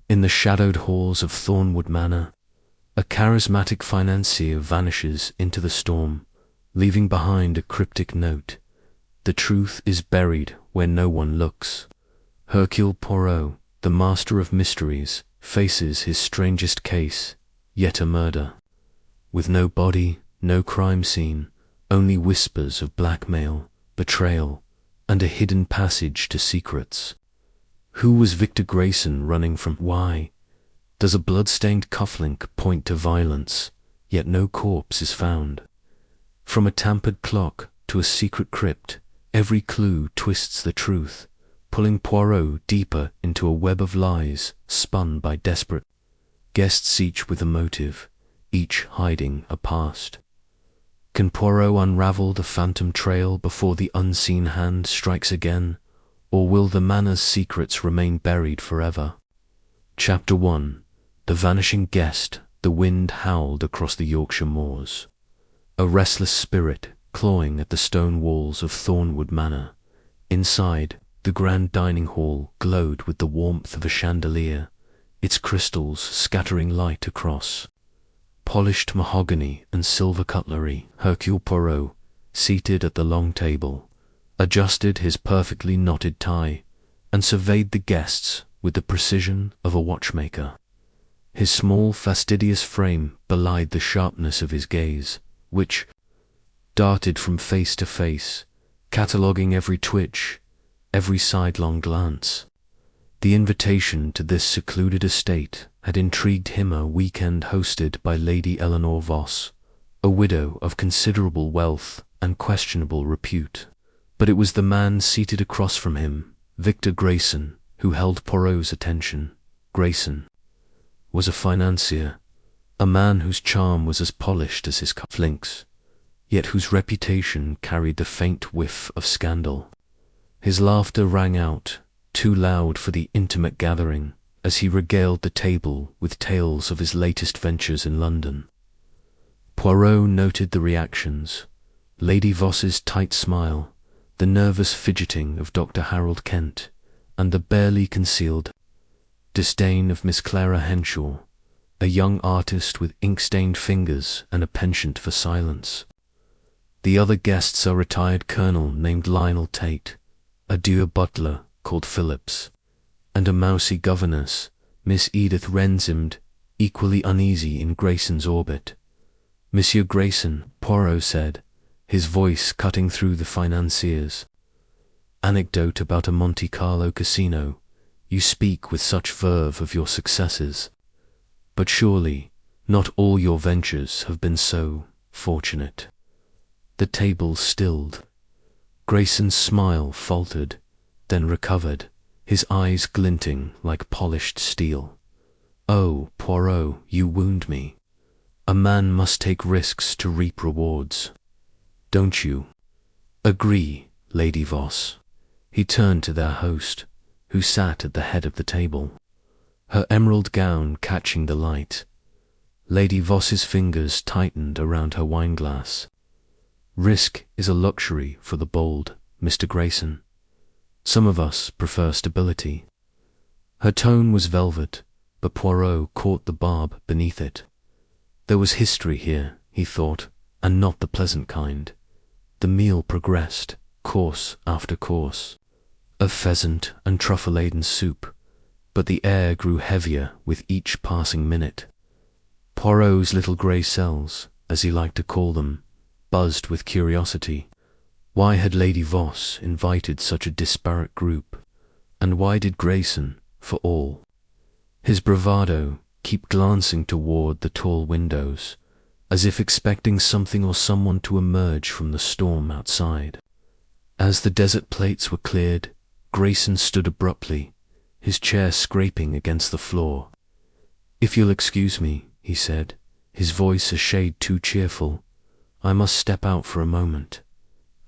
In the shadowed halls of Thornwood Manor, a charismatic financier vanishes into the storm, leaving behind a cryptic note. The truth is buried where no one looks. Hercule Poirot, the master of mysteries, faces his strangest case, yet a murder. With no body, no crime scene, only whispers of blackmail, betrayal, and a hidden passage to secrets. Who was Victor Grayson running from? Why does a blood-stained cufflink point to violence, yet no corpse is found? From a tampered clock to a secret crypt, every clue twists the truth, pulling Poirot deeper into a web of lies spun by desperate guests, each with a motive, each hiding a past. Can Poirot unravel the phantom trail before the unseen hand strikes again, or will the manor's secrets remain buried forever? Chapter 1. The Vanishing Guest. The wind howled across the Yorkshire moors. A restless spirit clawing at the stone walls of Thornwood Manor. Inside, the grand dining hall glowed with the warmth of a chandelier, its crystals scattering light across. Polished mahogany and silver cutlery, Hercule Poirot, seated at the long table, adjusted his perfectly knotted tie and surveyed the guests with the precision of a watchmaker. His small, fastidious frame belied the sharpness of his gaze, which darted from face to face, cataloguing every twitch, every sidelong glance. The invitation to this secluded estate had intrigued him, a weekend hosted by Lady Eleanor Voss, a widow of considerable wealth and questionable repute. But it was the man seated across from him, Victor Grayson, who held Poirot's attention. Grayson was a financier, a man whose charm was as polished as his cufflinks, yet whose reputation carried the faint whiff of scandal. His laughter rang out, too loud for the intimate gathering, as he regaled the table with tales of his latest ventures in London. Poirot noted the reactions: Lady Voss's tight smile, the nervous fidgeting of Dr. Harold Kent, and the barely concealed disdain of Miss Clara Henshaw, a young artist with ink-stained fingers and a penchant for silence. The other guests, a retired colonel named Lionel Tate, a dour butler called Phillips, and a mousy governess, Miss Edith Renzimed, equally uneasy in Grayson's orbit. Monsieur Grayson, Poirot said, his voice cutting through the financier's anecdote about a Monte Carlo casino, you speak with such verve of your successes. But surely not all your ventures have been so fortunate. The table stilled. Grayson's smile faltered, then recovered, his eyes glinting like polished steel. Oh, Poirot, you wound me. A man must take risks to reap rewards. Don't you agree, Lady Voss? He turned to their host, who sat at the head of the table, her emerald gown catching the light. Lady Voss's fingers tightened around her wineglass. Risk is a luxury for the bold, Mr. Grayson. Some of us prefer stability. Her tone was velvet, but Poirot caught the barb beneath it. There was history here, he thought, and not the pleasant kind. The meal progressed, course after course, of pheasant and truffle-laden soup, but the air grew heavier with each passing minute. Poirot's little grey cells, as he liked to call them, buzzed with curiosity. Why had Lady Voss invited such a disparate group, and why did Grayson, for all his bravado, keep glancing toward the tall windows, as if expecting something or someone to emerge from the storm outside? As the desert plates were cleared, Grayson stood abruptly, his chair scraping against the floor. "If you'll excuse me," he said, his voice a shade too cheerful, "I must step out for a moment.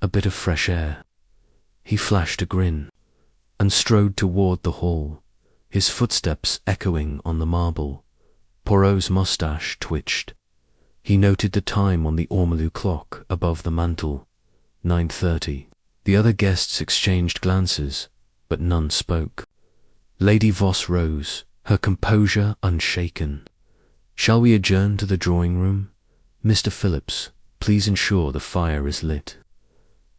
A bit of fresh air." He flashed a grin, and strode toward the hall, his footsteps echoing on the marble. Poirot's moustache twitched. He noted the time on the ormolu clock above the mantel, 9:30. The other guests exchanged glances, but none spoke. Lady Voss rose, her composure unshaken. "Shall we adjourn to the drawing-room? Mr. Phillips, please ensure the fire is lit."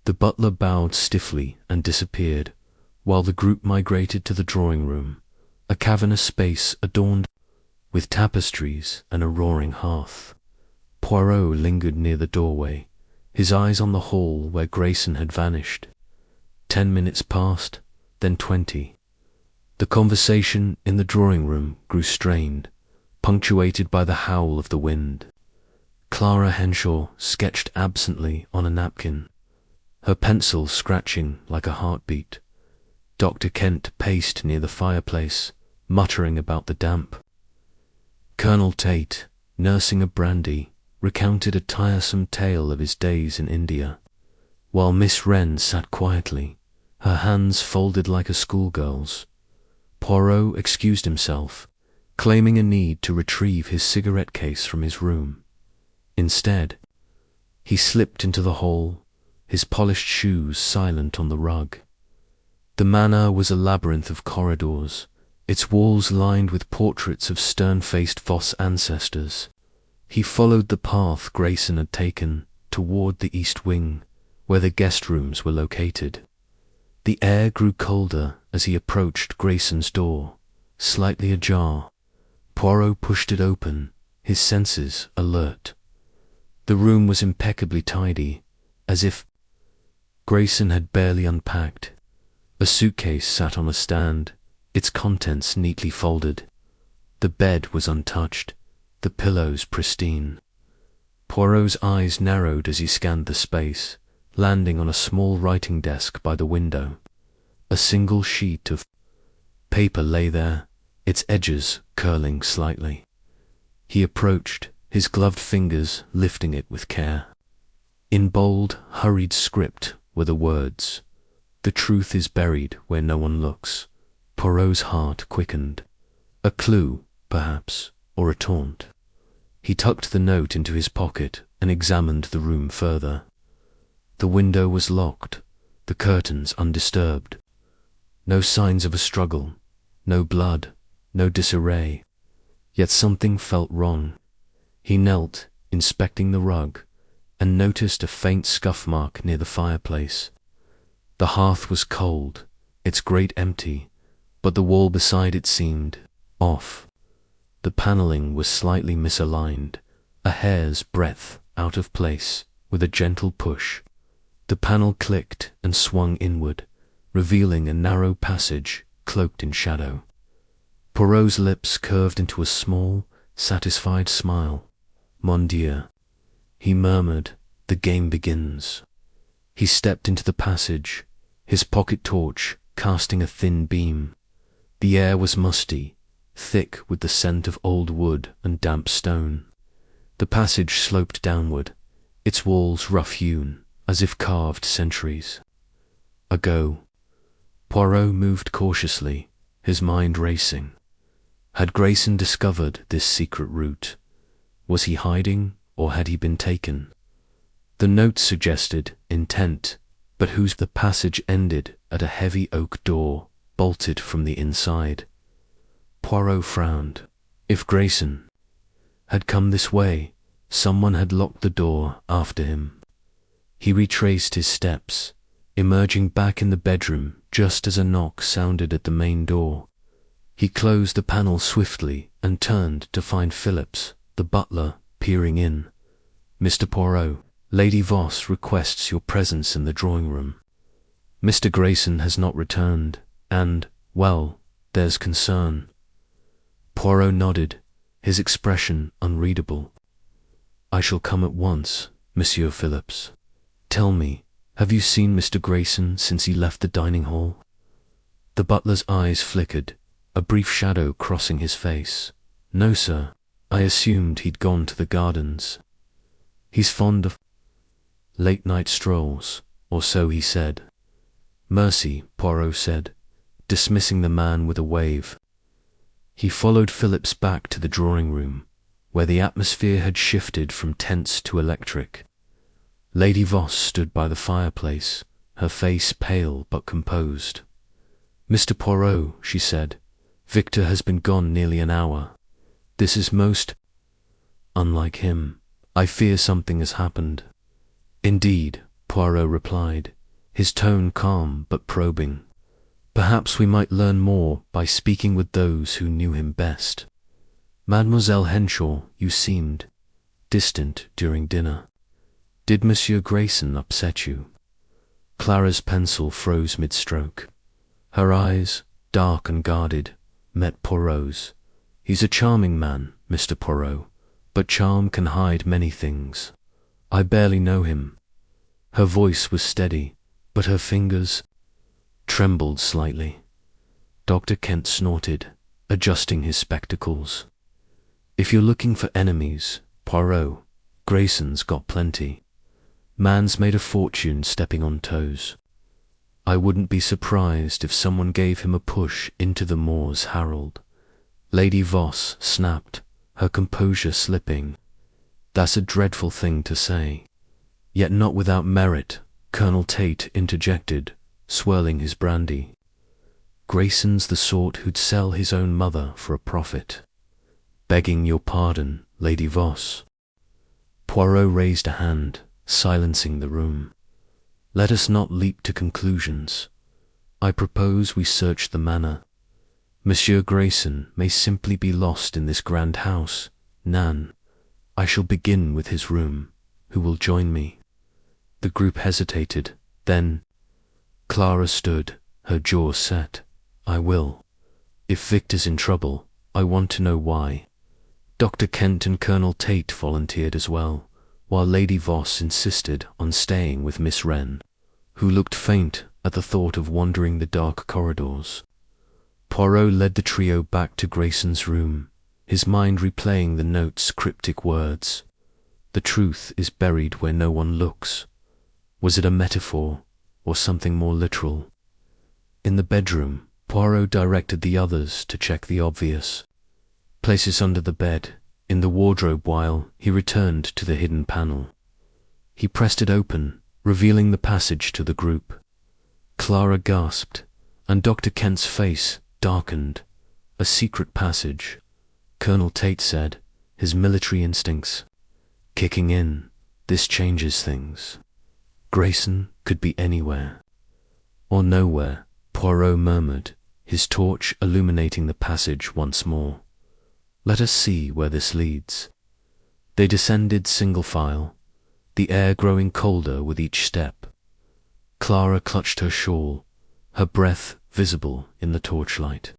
The butler bowed stiffly and disappeared, while the group migrated to the drawing-room, a cavernous space adorned with tapestries and a roaring hearth. Poirot lingered near the doorway, his eyes on the hall where Grayson had vanished. 10 minutes passed, then 20. The conversation in the drawing-room grew strained, punctuated by the howl of the wind. Clara Henshaw sketched absently on a napkin, her pencil scratching like a heartbeat. Dr. Kent paced near the fireplace, muttering about the damp. Colonel Tate, nursing a brandy, recounted a tiresome tale of his days in India, while Miss Wren sat quietly, her hands folded like a schoolgirl's. Poirot excused himself, claiming a need to retrieve his cigarette case from his room. Instead, he slipped into the hall, his polished shoes silent on the rug. The manor was a labyrinth of corridors, its walls lined with portraits of stern-faced Voss ancestors. He followed the path Grayson had taken toward the east wing, where the guest rooms were located. The air grew colder as he approached Grayson's door, slightly ajar. Poirot pushed it open, his senses alert. The room was impeccably tidy, as if Grayson had barely unpacked. A suitcase sat on a stand, its contents neatly folded. The bed was untouched, the pillows pristine. Poirot's eyes narrowed as he scanned the space, landing on a small writing desk by the window. A single sheet of paper lay there, its edges curling slightly. He approached, his gloved fingers lifting it with care. In bold, hurried script were the words, "The truth is buried where no one looks." Poirot's heart quickened. A clue, perhaps, or a taunt. He tucked the note into his pocket and examined the room further. The window was locked, the curtains undisturbed. No signs of a struggle, no blood, no disarray. Yet something felt wrong. He knelt, inspecting the rug, and noticed a faint scuff mark near the fireplace. The hearth was cold, its grate empty, but the wall beside it seemed off. The panelling was slightly misaligned, a hair's breadth out of place. With a gentle push, the panel clicked and swung inward, revealing a narrow passage cloaked in shadow. Poirot's lips curved into a small, satisfied smile. "Mon Dieu," he murmured, "the game begins." He stepped into the passage, his pocket torch casting a thin beam. The air was musty, thick with the scent of old wood and damp stone. The passage sloped downward, its walls rough-hewn, as if carved centuries ago. Poirot moved cautiously, his mind racing. Had Grayson discovered this secret route? Was he hiding, or had he been taken? The note suggested intent, but the passage ended at a heavy oak door, bolted from the inside. Poirot frowned. If Grayson had come this way, someone had locked the door after him. He retraced his steps, emerging back in the bedroom just as a knock sounded at the main door. He closed the panel swiftly and turned to find Phillips, the butler, peering in. "Mr. Poirot, Lady Voss requests your presence in the drawing-room. Mr. Grayson has not returned, and, well, there's concern." Poirot nodded, his expression unreadable. "I shall come at once, Monsieur Phillips. Tell me, have you seen Mr. Grayson since he left the dining hall?" The butler's eyes flickered, a brief shadow crossing his face. "No, sir. I assumed he'd gone to the gardens. He's fond of late-night strolls, or so he said." "Mercy," Poirot said, dismissing the man with a wave. He followed Phillips back to the drawing-room, where the atmosphere had shifted from tense to electric. Lady Voss stood by the fireplace, her face pale but composed. "Mr. Poirot," she said, Victor has been gone nearly an hour. This is most unlike him. I fear something has happened. Indeed, Poirot replied, his tone calm but probing. Perhaps we might learn more by speaking with those who knew him best. Mademoiselle Henshaw, you seemed distant during dinner. Did Monsieur Grayson upset you? Clara's pencil froze mid-stroke. Her eyes, dark and guarded, met Poirot's. He's a charming man, Mr. Poirot, but charm can hide many things. I barely know him. Her voice was steady, but her fingers trembled slightly. Dr. Kent snorted, adjusting his spectacles. If you're looking for enemies, Poirot, Grayson's got plenty. Man's made a fortune stepping on toes. I wouldn't be surprised if someone gave him a push into the moors, Harold. Lady Voss snapped, her composure slipping. That's a dreadful thing to say. Yet not without merit, Colonel Tate interjected, swirling his brandy. Grayson's the sort who'd sell his own mother for a profit. Begging your pardon, Lady Voss. Poirot raised a hand, silencing the room. Let us not leap to conclusions. I propose we search the manor. Monsieur Grayson may simply be lost in this grand house. Nan, I shall begin with his room. Who will join me? The group hesitated. Then Clara stood, her jaw set. I will. If Victor's in trouble, I want to know why. Dr. Kent and Colonel Tate volunteered as well, while Lady Voss insisted on staying with Miss Wren, who looked faint at the thought of wandering the dark corridors. Poirot led the trio back to Grayson's room, his mind replaying the note's cryptic words. The truth is buried where no one looks. Was it a metaphor, or something more literal? In the bedroom, Poirot directed the others to check the obvious. Places under the bed, in the wardrobe, while he returned to the hidden panel. He pressed it open, revealing the passage to the group. Clara gasped, and Dr. Kent's face darkened. A secret passage, Colonel Tate said, his military instincts kicking in. This changes things. Grayson could be anywhere. Or nowhere, Poirot murmured, his torch illuminating the passage once more. Let us see where this leads. They descended single file, the air growing colder with each step. Clara clutched her shawl, her breath visible in the torchlight.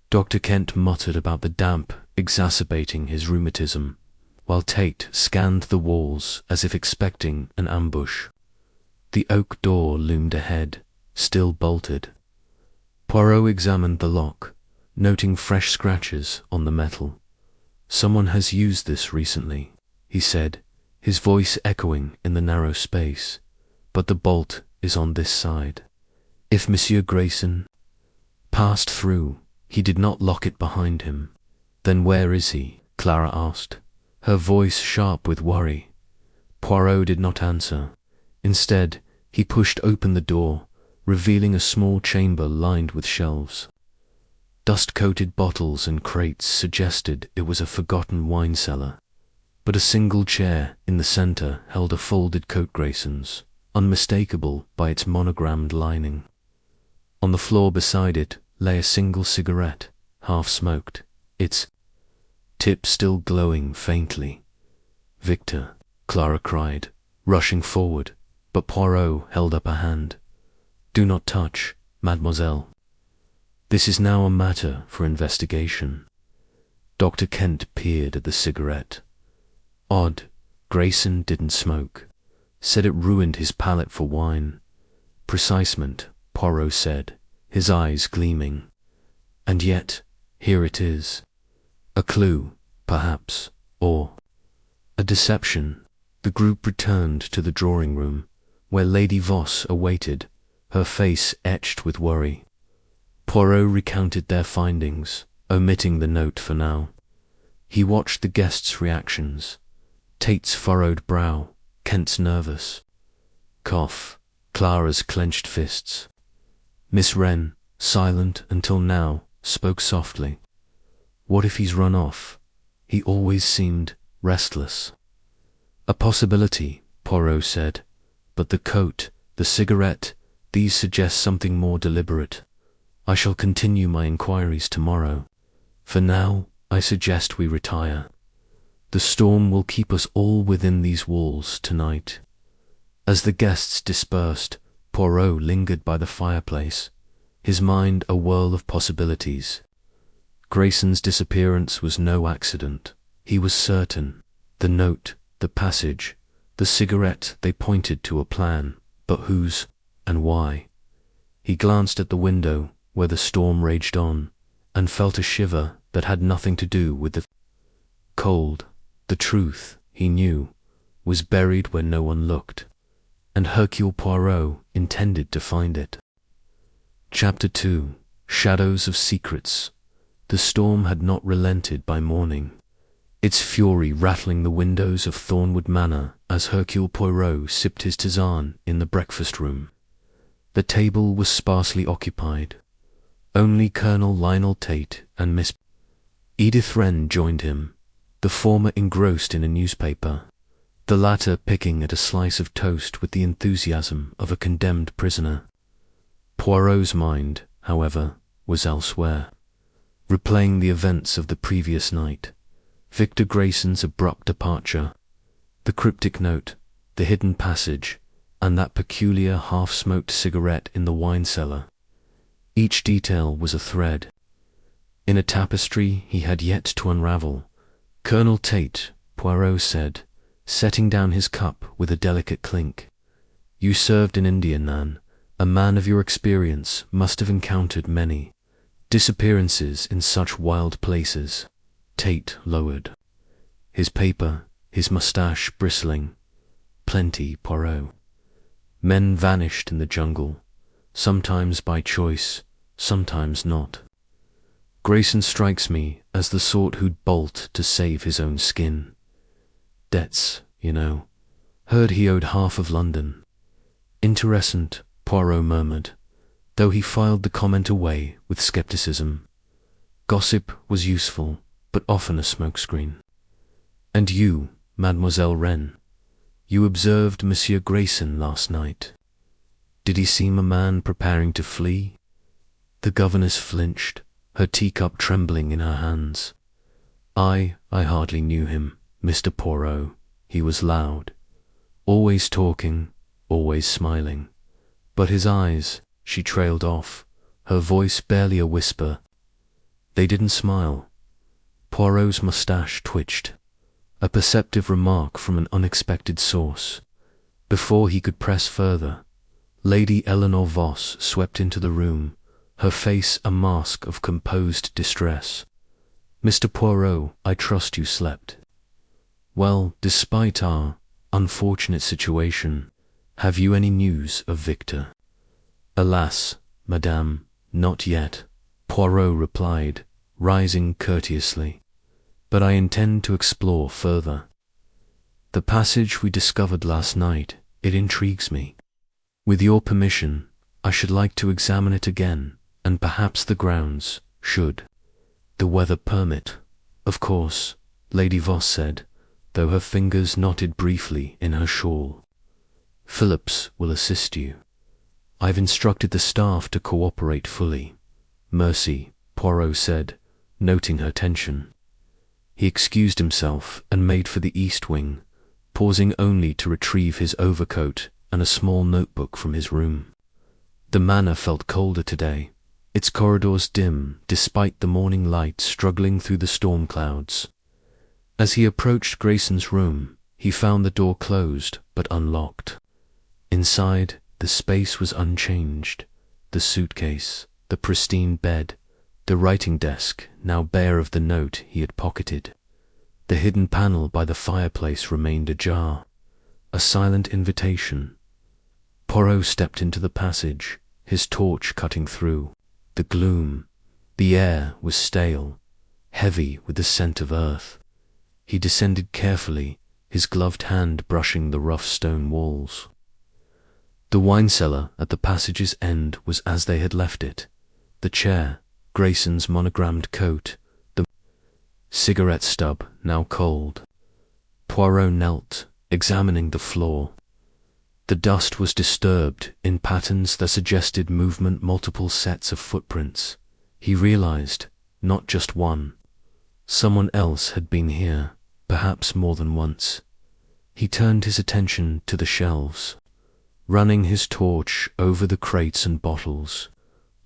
Dr. Kent muttered about the damp exacerbating his rheumatism, while Tate scanned the walls as if expecting an ambush. The oak door loomed ahead, still bolted. Poirot examined the lock, noting fresh scratches on the metal. Someone has used this recently, he said, his voice echoing in the narrow space, but the bolt is on this side. If Monsieur Grayson passed through, he did not lock it behind him. Then where is he? Clara asked, her voice sharp with worry. Poirot did not answer. Instead, he pushed open the door, revealing a small chamber lined with shelves. Dust-coated bottles and crates suggested it was a forgotten wine cellar, but a single chair in the center held a folded coat Grayson's, unmistakable by its monogrammed lining. On the floor beside it lay a single cigarette, half-smoked, its tip still glowing faintly. Victor, Clara cried, rushing forward, but Poirot held up a hand. Do not touch, mademoiselle. This is now a matter for investigation. Dr. Kent peered at the cigarette. Odd, Grayson didn't smoke. Said it ruined his palate for wine. Precisement, Poirot said, his eyes gleaming. And yet, here it is. A clue, perhaps, or a deception. The group returned to the drawing room, where Lady Voss awaited, her face etched with worry. Poirot recounted their findings, omitting the note for now. He watched the guests' reactions. Tate's furrowed brow, Kent's nervous cough, Clara's clenched fists. Miss Wren, silent until now, spoke softly. What if he's run off? He always seemed restless. A possibility, Poirot said, but the coat, the cigarette, these suggest something more deliberate. I shall continue my inquiries tomorrow. For now, I suggest we retire. The storm will keep us all within these walls tonight. As the guests dispersed, Poirot lingered by the fireplace, his mind a whirl of possibilities. Grayson's disappearance was no accident. He was certain. The note, the passage, the cigarette, they pointed to a plan, but whose and why? He glanced at the window where the storm raged on, and felt a shiver that had nothing to do with the cold. The truth, he knew, was buried where no one looked, and Hercule Poirot intended to find it. Chapter 2. Shadows of Secrets. The storm had not relented by morning, its fury rattling the windows of Thornwood Manor as Hercule Poirot sipped his tisane in the breakfast room. The table was sparsely occupied. Only Colonel Lionel Tate and Miss Edith Wren joined him, the former engrossed in a newspaper, the latter picking at a slice of toast with the enthusiasm of a condemned prisoner. Poirot's mind, however, was elsewhere, replaying the events of the previous night, Victor Grayson's abrupt departure, the cryptic note, the hidden passage, and that peculiar half-smoked cigarette in the wine cellar. Each detail was a thread in a tapestry he had yet to unravel. Colonel Tate, Poirot said, setting down his cup with a delicate clink. You served in India, Nan. A man of your experience must have encountered many disappearances in such wild places. Tate lowered his paper, his moustache bristling. Plenty, Poirot. Men vanished in the jungle, sometimes by choice, sometimes not. Grayson strikes me as the sort who'd bolt to save his own skin. Debts, you know. Heard he owed half of London. Interessant, Poirot murmured, though he filed the comment away with skepticism. Gossip was useful, but often a smokescreen. And you, Mademoiselle Wren, you observed Monsieur Grayson last night. Did he seem a man preparing to flee? The governess flinched, her teacup trembling in her hands. I hardly knew him, Mr. Poirot. He was loud, always talking, always smiling. But his eyes, she trailed off, her voice barely a whisper. They didn't smile. Poirot's moustache twitched, a perceptive remark from an unexpected source. Before he could press further, Lady Eleanor Voss swept into the room, her face a mask of composed distress. Mr. Poirot, I trust you slept. Well, despite our unfortunate situation, have you any news of Victor? Alas, madame, not yet, Poirot replied, rising courteously. But I intend to explore further. The passage we discovered last night, it intrigues me. With your permission, I should like to examine it again, and perhaps the grounds, should the weather permit. Of course, Lady Voss said, though her fingers knotted briefly in her shawl. Phillips will assist you. I've instructed the staff to cooperate fully. Mercy, Poirot said, noting her tension. He excused himself and made for the east wing, pausing only to retrieve his overcoat and a small notebook from his room. The manor felt colder today, its corridors dim despite the morning light struggling through the storm clouds. As he approached Grayson's room, he found the door closed but unlocked. Inside, the space was unchanged. The suitcase, the pristine bed, the writing desk now bare of the note he had pocketed. The hidden panel by the fireplace remained ajar, a silent invitation. Poirot stepped into the passage, his torch cutting through. The gloom, the air was stale, heavy with the scent of earth. He descended carefully, his gloved hand brushing the rough stone walls. The wine cellar at the passage's end was as they had left it. The chair, Grayson's monogrammed coat, the cigarette stub now cold. Poirot knelt, examining the floor. The dust was disturbed in patterns that suggested movement, multiple sets of footprints. He realized, not just one. Someone else had been here, perhaps more than once. He turned his attention to the shelves, running his torch over the crates and bottles.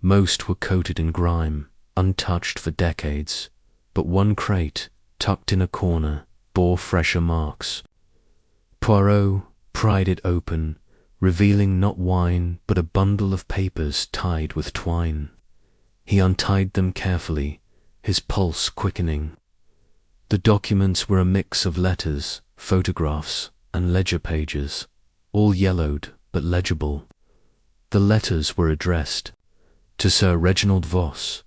Most were coated in grime, untouched for decades, but one crate, tucked in a corner, bore fresher marks. Poirot pried it open, revealing not wine but a bundle of papers tied with twine. He untied them carefully, his pulse quickening. The documents were a mix of letters, photographs, and ledger pages, all yellowed but legible. The letters were addressed to Sir Reginald Voss,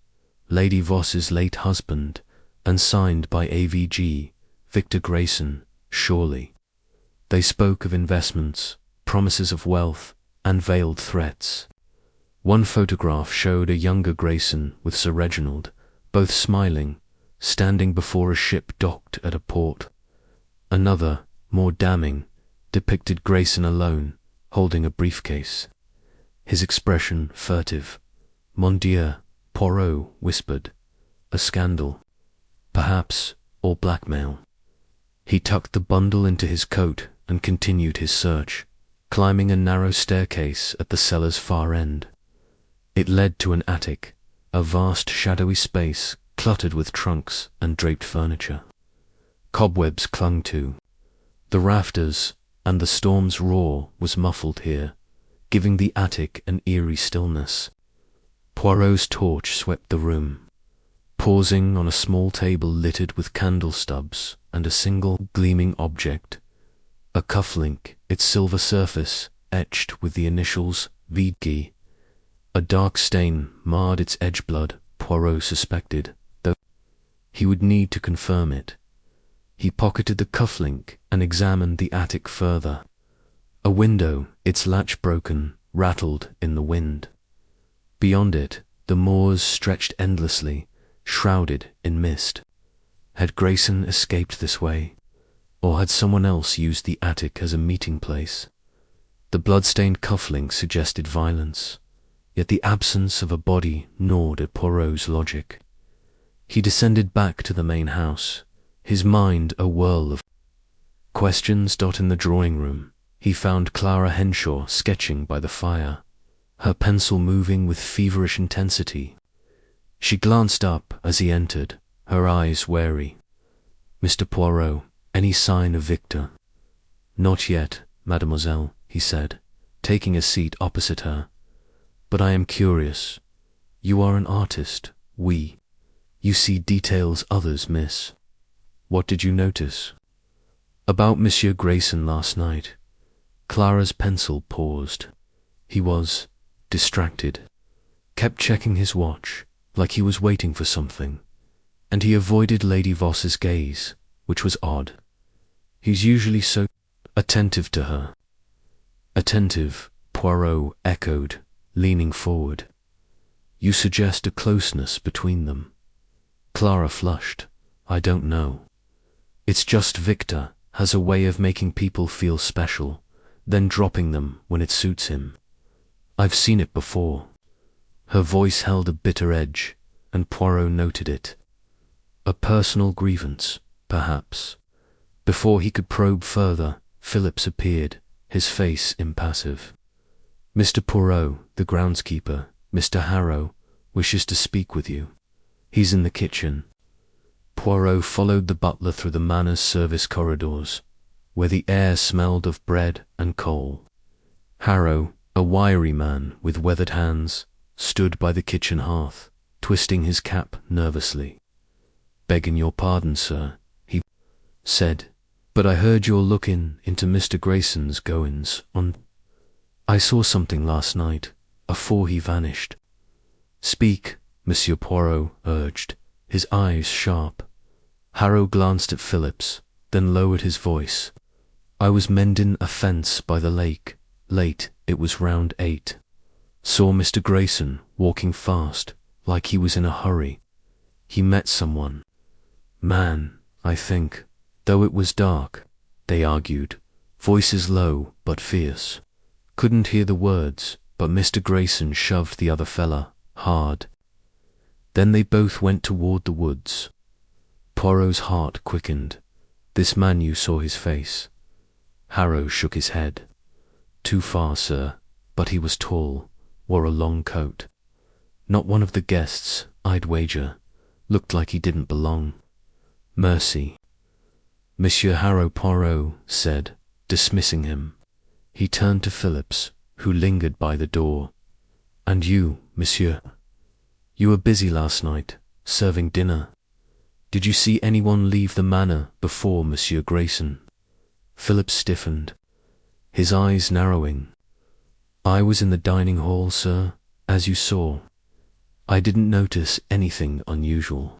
Lady Voss's late husband, and signed by AVG, Victor Grayson, surely. They spoke of investments, promises of wealth, and veiled threats. One photograph showed a younger Grayson with Sir Reginald, both smiling, standing before a ship docked at a port. Another, more damning, depicted Grayson alone, holding a briefcase. His expression furtive. Mon Dieu, Poirot whispered. A scandal. Perhaps, or blackmail. He tucked the bundle into his coat and continued his search, climbing a narrow staircase at the cellar's far end. It led to an attic, a vast shadowy space cluttered with trunks and draped furniture. Cobwebs clung to the rafters, and the storm's roar was muffled here, giving the attic an eerie stillness. Poirot's torch swept the room, pausing on a small table littered with candle stubs and a single gleaming object, a cufflink, its silver surface etched with the initials VG. A dark stain marred its edge blood, Poirot suspected, though he would need to confirm it. He pocketed the cufflink and examined the attic further. A window, its latch broken, rattled in the wind. Beyond it, the moors stretched endlessly, shrouded in mist. Had Grayson escaped this way, or had someone else used the attic as a meeting place? The blood-stained cufflink suggested violence, yet the absence of a body gnawed at Poirot's logic. He descended back to the main house, his mind a whirl of questions. In the drawing room, he found Clara Henshaw sketching by the fire, her pencil moving with feverish intensity. She glanced up as he entered, her eyes wary. "Mr. Poirot, any sign of Victor?" "Not yet, mademoiselle," he said, taking a seat opposite her. "But I am curious. You are an artist, oui. You see details others miss. What did you notice?" "About Monsieur Grayson last night." Clara's pencil paused. He was distracted, kept checking his watch, like he was waiting for something, and he avoided Lady Voss's gaze, which was odd. He's usually so attentive to her. "Attentive," Poirot echoed, leaning forward. "You suggest a closeness between them." Clara flushed. "I don't know. It's just Victor has a way of making people feel special, then dropping them when it suits him. I've seen it before." Her voice held a bitter edge, and Poirot noted it. A personal grievance, perhaps. Before he could probe further, Phillips appeared, his face impassive. "Mr. Poirot, the groundskeeper, Mr. Harrow, wishes to speak with you. He's in the kitchen." Poirot followed the butler through the manor's service corridors, where the air smelled of bread and coal. Harrow, a wiry man with weathered hands, stood by the kitchen hearth, twisting his cap nervously. "Begging your pardon, sir," he said, "but I heard you're looking into Mr. Grayson's goings on. I saw something last night, afore he vanished." "Speak," Monsieur Poirot urged, his eyes sharp. Harrow glanced at Phillips, then lowered his voice. "I was mending a fence by the lake, late, it was round 8. Saw Mr. Grayson walking fast, like he was in a hurry. He met someone. Man, I think, though it was dark, they argued, voices low but fierce. Couldn't hear the words, but Mr. Grayson shoved the other fella hard. Then they both went toward the woods. Poirot's heart quickened. This man, you saw his face. Harrow shook his head. Too far, sir, but he was tall, wore a long coat. Not one of the guests, I'd wager. Looked like he didn't belong. Mercy. Monsieur Hercule Poirot said, dismissing him. He turned to Phillips, who lingered by the door. And you, monsieur? You were busy last night, serving dinner. Did you see anyone leave the manor before Monsieur Grayson? Phillips stiffened, his eyes narrowing. I was in the dining hall, sir, as you saw. I didn't notice anything unusual.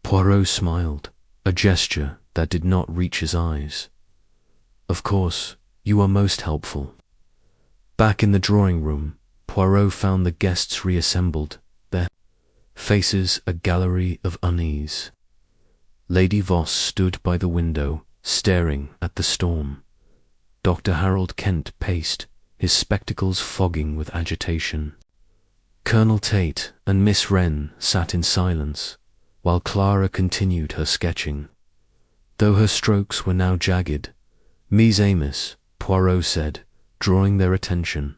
Poirot smiled, a gesture that did not reach his eyes. Of course, you are most helpful. Back in the drawing room, Poirot found the guests reassembled, their faces a gallery of unease. Lady Voss stood by the window, staring at the storm. Dr. Harold Kent paced, his spectacles fogging with agitation. Colonel Tate and Miss Wren sat in silence, while Clara continued her sketching. Though her strokes were now jagged, Mies Amos, Poirot said, drawing their attention,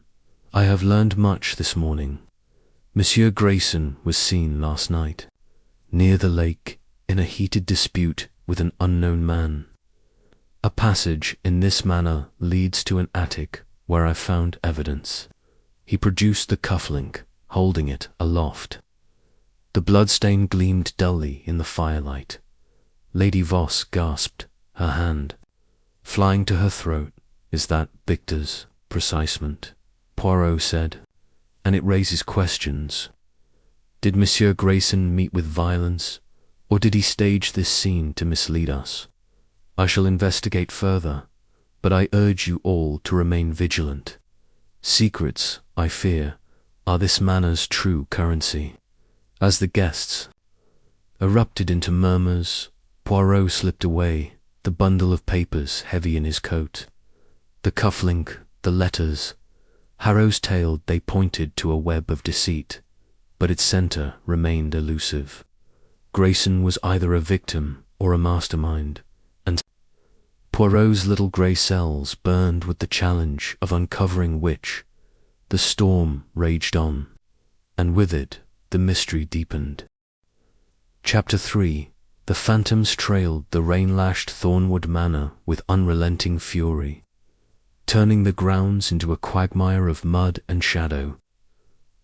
I have learned much this morning. Monsieur Grayson was seen last night, near the lake, in a heated dispute with an unknown man. A passage in this manner leads to an attic where I found evidence. He produced the cufflink, holding it aloft. The bloodstain gleamed dully in the firelight. Lady Voss gasped, her hand flying to her throat. Is that Victor's precisement? Poirot said, and it raises questions. Did Monsieur Grayson meet with violence, or did he stage this scene to mislead us? I shall investigate further, but I urge you all to remain vigilant. Secrets, I fear, are this manor's true currency. As the guests erupted into murmurs, Poirot slipped away, the bundle of papers heavy in his coat. The cufflink, the letters. Harrow's tale, they pointed to a web of deceit, but its center remained elusive. Grayson was either a victim or a mastermind, and Poirot's little grey cells burned with the challenge of uncovering which. The storm raged on, and with it the mystery deepened. Chapter 3. The phantoms trailed the rain-lashed Thornwood Manor with unrelenting fury, turning the grounds into a quagmire of mud and shadow.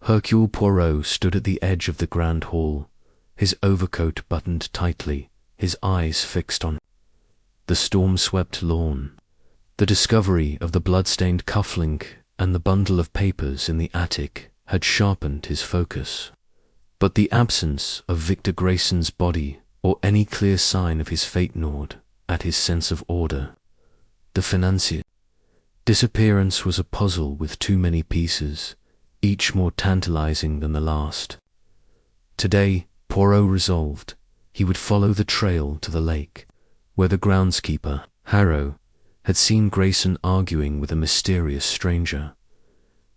Hercule Poirot stood at the edge of the grand hall, his overcoat buttoned tightly, his eyes fixed on the storm-swept lawn. The discovery of the blood-stained cufflink and the bundle of papers in the attic had sharpened his focus. But the absence of Victor Grayson's body or any clear sign of his fate gnawed at his sense of order. The financier's disappearance was a puzzle with too many pieces, each more tantalizing than the last. Today, Poirot resolved he would follow the trail to the lake, where the groundskeeper, Harrow, had seen Grayson arguing with a mysterious stranger.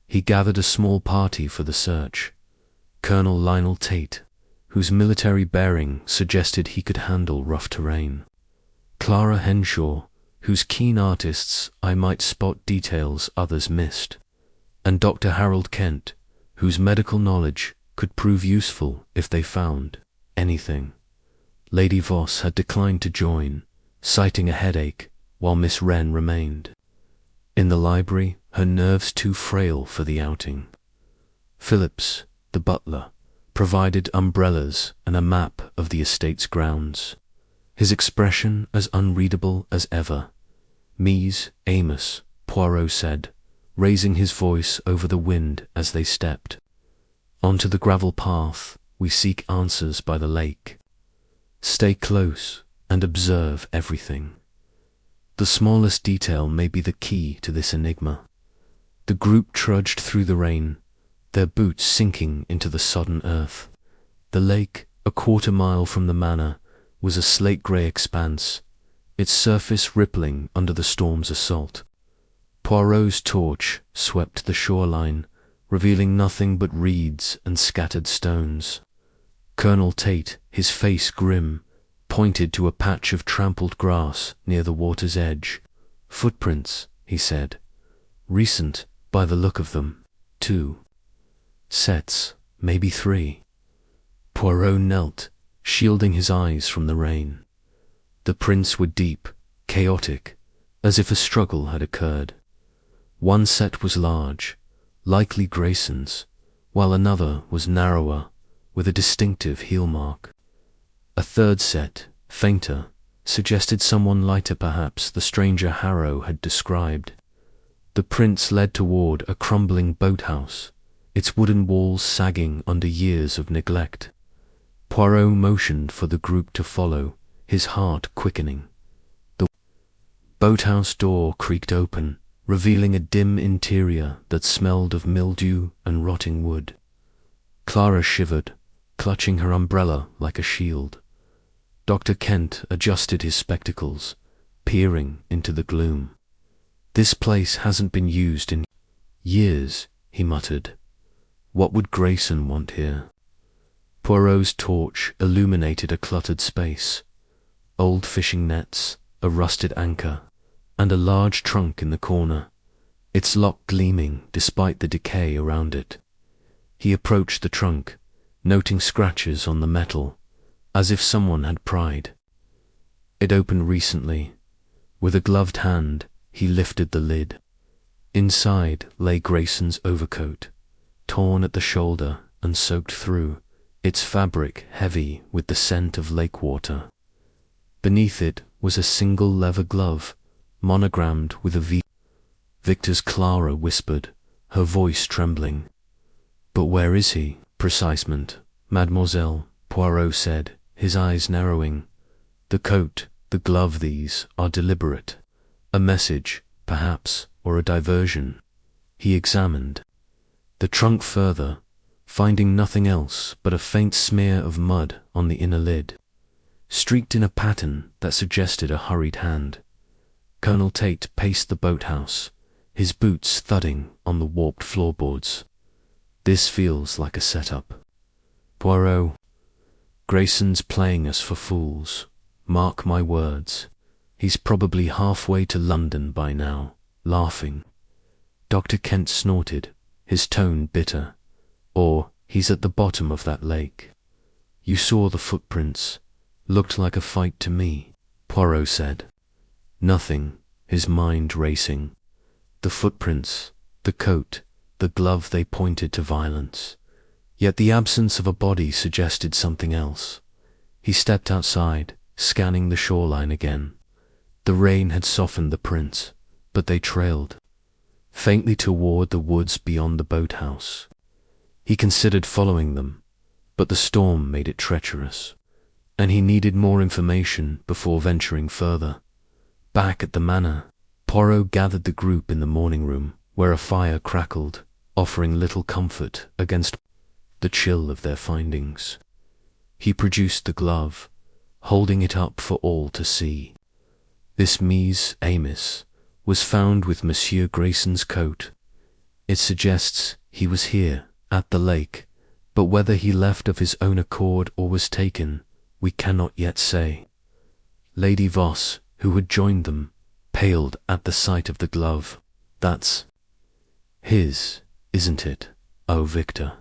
He gathered a small party for the search. Colonel Lionel Tate, whose military bearing suggested he could handle rough terrain. Clara Henshaw, whose keen artist's eye might spot details others missed. And Dr. Harold Kent, whose medical knowledge could prove useful if they found anything. Lady Voss had declined to join, citing a headache, while Miss Wren remained. In the library, her nerves too frail for the outing. Phillips, the butler, provided umbrellas and a map of the estate's grounds, his expression as unreadable as ever. Mies Amos, Poirot said, raising his voice over the wind as they stepped. Onto the gravel path, we seek answers by the lake. Stay close and observe everything. The smallest detail may be the key to this enigma. The group trudged through the rain, their boots sinking into the sodden earth. The lake, a quarter-mile from the manor, was a slate-grey expanse, its surface rippling under the storm's assault. Poirot's torch swept the shoreline, revealing nothing but reeds and scattered stones. Colonel Tate, his face grim, pointed to a patch of trampled grass near the water's edge. "Footprints," he said. "Recent, by the look of them. 2 sets, maybe 3. Poirot knelt, shielding his eyes from the rain. The prints were deep, chaotic, as if a struggle had occurred. One set was large, likely Grayson's, while another was narrower, with a distinctive heel mark. A third set, fainter, suggested someone lighter, perhaps the stranger Harrow had described. The prints led toward a crumbling boathouse, its wooden walls sagging under years of neglect. Poirot motioned for the group to follow, his heart quickening. The boathouse door creaked open, revealing a dim interior that smelled of mildew and rotting wood. Clara shivered, clutching her umbrella like a shield. Dr. Kent adjusted his spectacles, peering into the gloom. "This place hasn't been used in years," he muttered. "What would Grayson want here?" Poirot's torch illuminated a cluttered space. Old fishing nets, a rusted anchor, and a large trunk in the corner, its lock gleaming despite the decay around it. He approached the trunk, noting scratches on the metal, as if someone had pried. It opened recently. With a gloved hand, he lifted the lid. Inside lay Grayson's overcoat, torn at the shoulder and soaked through, its fabric heavy with the scent of lake water. Beneath it was a single leather glove, monogrammed with a V. "Victor's," Clara whispered, her voice trembling. "But where is he?" "Precisement, mademoiselle," Poirot said, his eyes narrowing. "The coat, the glove, these are deliberate. A message, perhaps, or a diversion." He examined the trunk further, finding nothing else but a faint smear of mud on the inner lid, streaked in a pattern that suggested a hurried hand. Colonel Tate paced the boathouse, his boots thudding on the warped floorboards. "This feels like a setup. Poirot, Grayson's playing us for fools. Mark my words. He's probably halfway to London by now, laughing." Dr. Kent snorted, his tone bitter. "Or he's at the bottom of that lake." "You saw the footprints. Looked like a fight to me," Poirot said. "Nothing," his mind racing. The footprints, the coat, the glove, they pointed to violence. Yet the absence of a body suggested something else. He stepped outside, scanning the shoreline again. The rain had softened the prints, but they trailed faintly toward the woods beyond the boathouse. He considered following them, but the storm made it treacherous, and he needed more information before venturing further. Back at the manor, Poirot gathered the group in the morning room, where a fire crackled, offering little comfort against the chill of their findings. He produced the glove, holding it up for all to see. "This mise Amos was found with Monsieur Grayson's coat. It suggests he was here, at the lake, but whether he left of his own accord or was taken, we cannot yet say." Lady Voss, who had joined them, paled at the sight of the glove. "That's his, isn't it? Oh, Victor."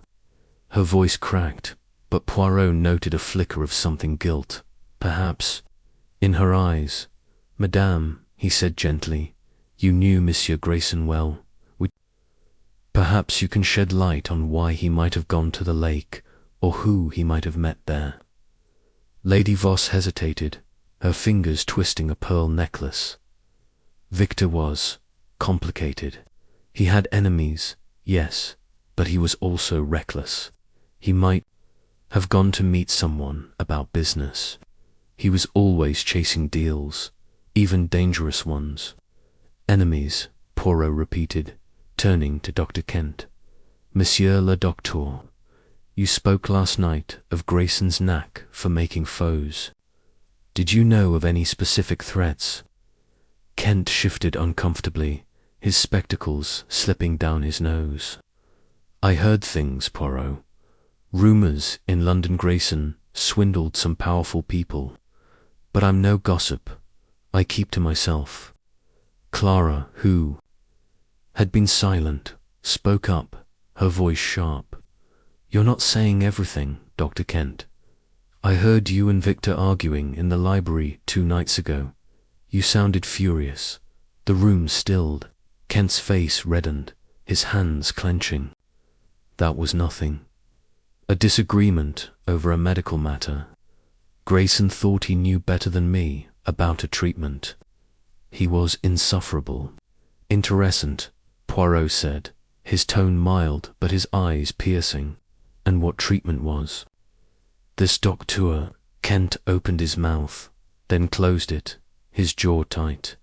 Her voice cracked, but Poirot noted a flicker of something guilt, perhaps, in her eyes. "Madame," he said gently, "you knew Monsieur Grayson well. Perhaps you can shed light on why he might have gone to the lake, or who he might have met there." Lady Voss hesitated, her fingers twisting a pearl necklace. Victor was complicated. He had enemies, yes, but he was also reckless. He might have gone to meet someone about business. He was always chasing deals, even dangerous ones. "Enemies," Poirot repeated, turning to Dr. Kent. "Monsieur le Docteur, You spoke last night of Grayson's knack for making foes. Did you know of any specific threats? Kent shifted uncomfortably, his spectacles slipping down his nose. I heard things, Poirot. Rumours in London Grayson swindled some powerful people. But I'm no gossip. I keep to myself. Clara, who had been silent, spoke up, her voice sharp. You're not saying everything, Dr. Kent. I heard you and Victor arguing in the library 2 nights ago. You sounded furious. The room stilled. Kent's face reddened, his hands clenching. That was nothing. A disagreement over a medical matter. Grayson thought he knew better than me about a treatment. He was insufferable. Interessant, Poirot said, his tone mild but his eyes piercing. And what treatment was? This docteur. Kent opened his mouth, then closed it, his jaw tight.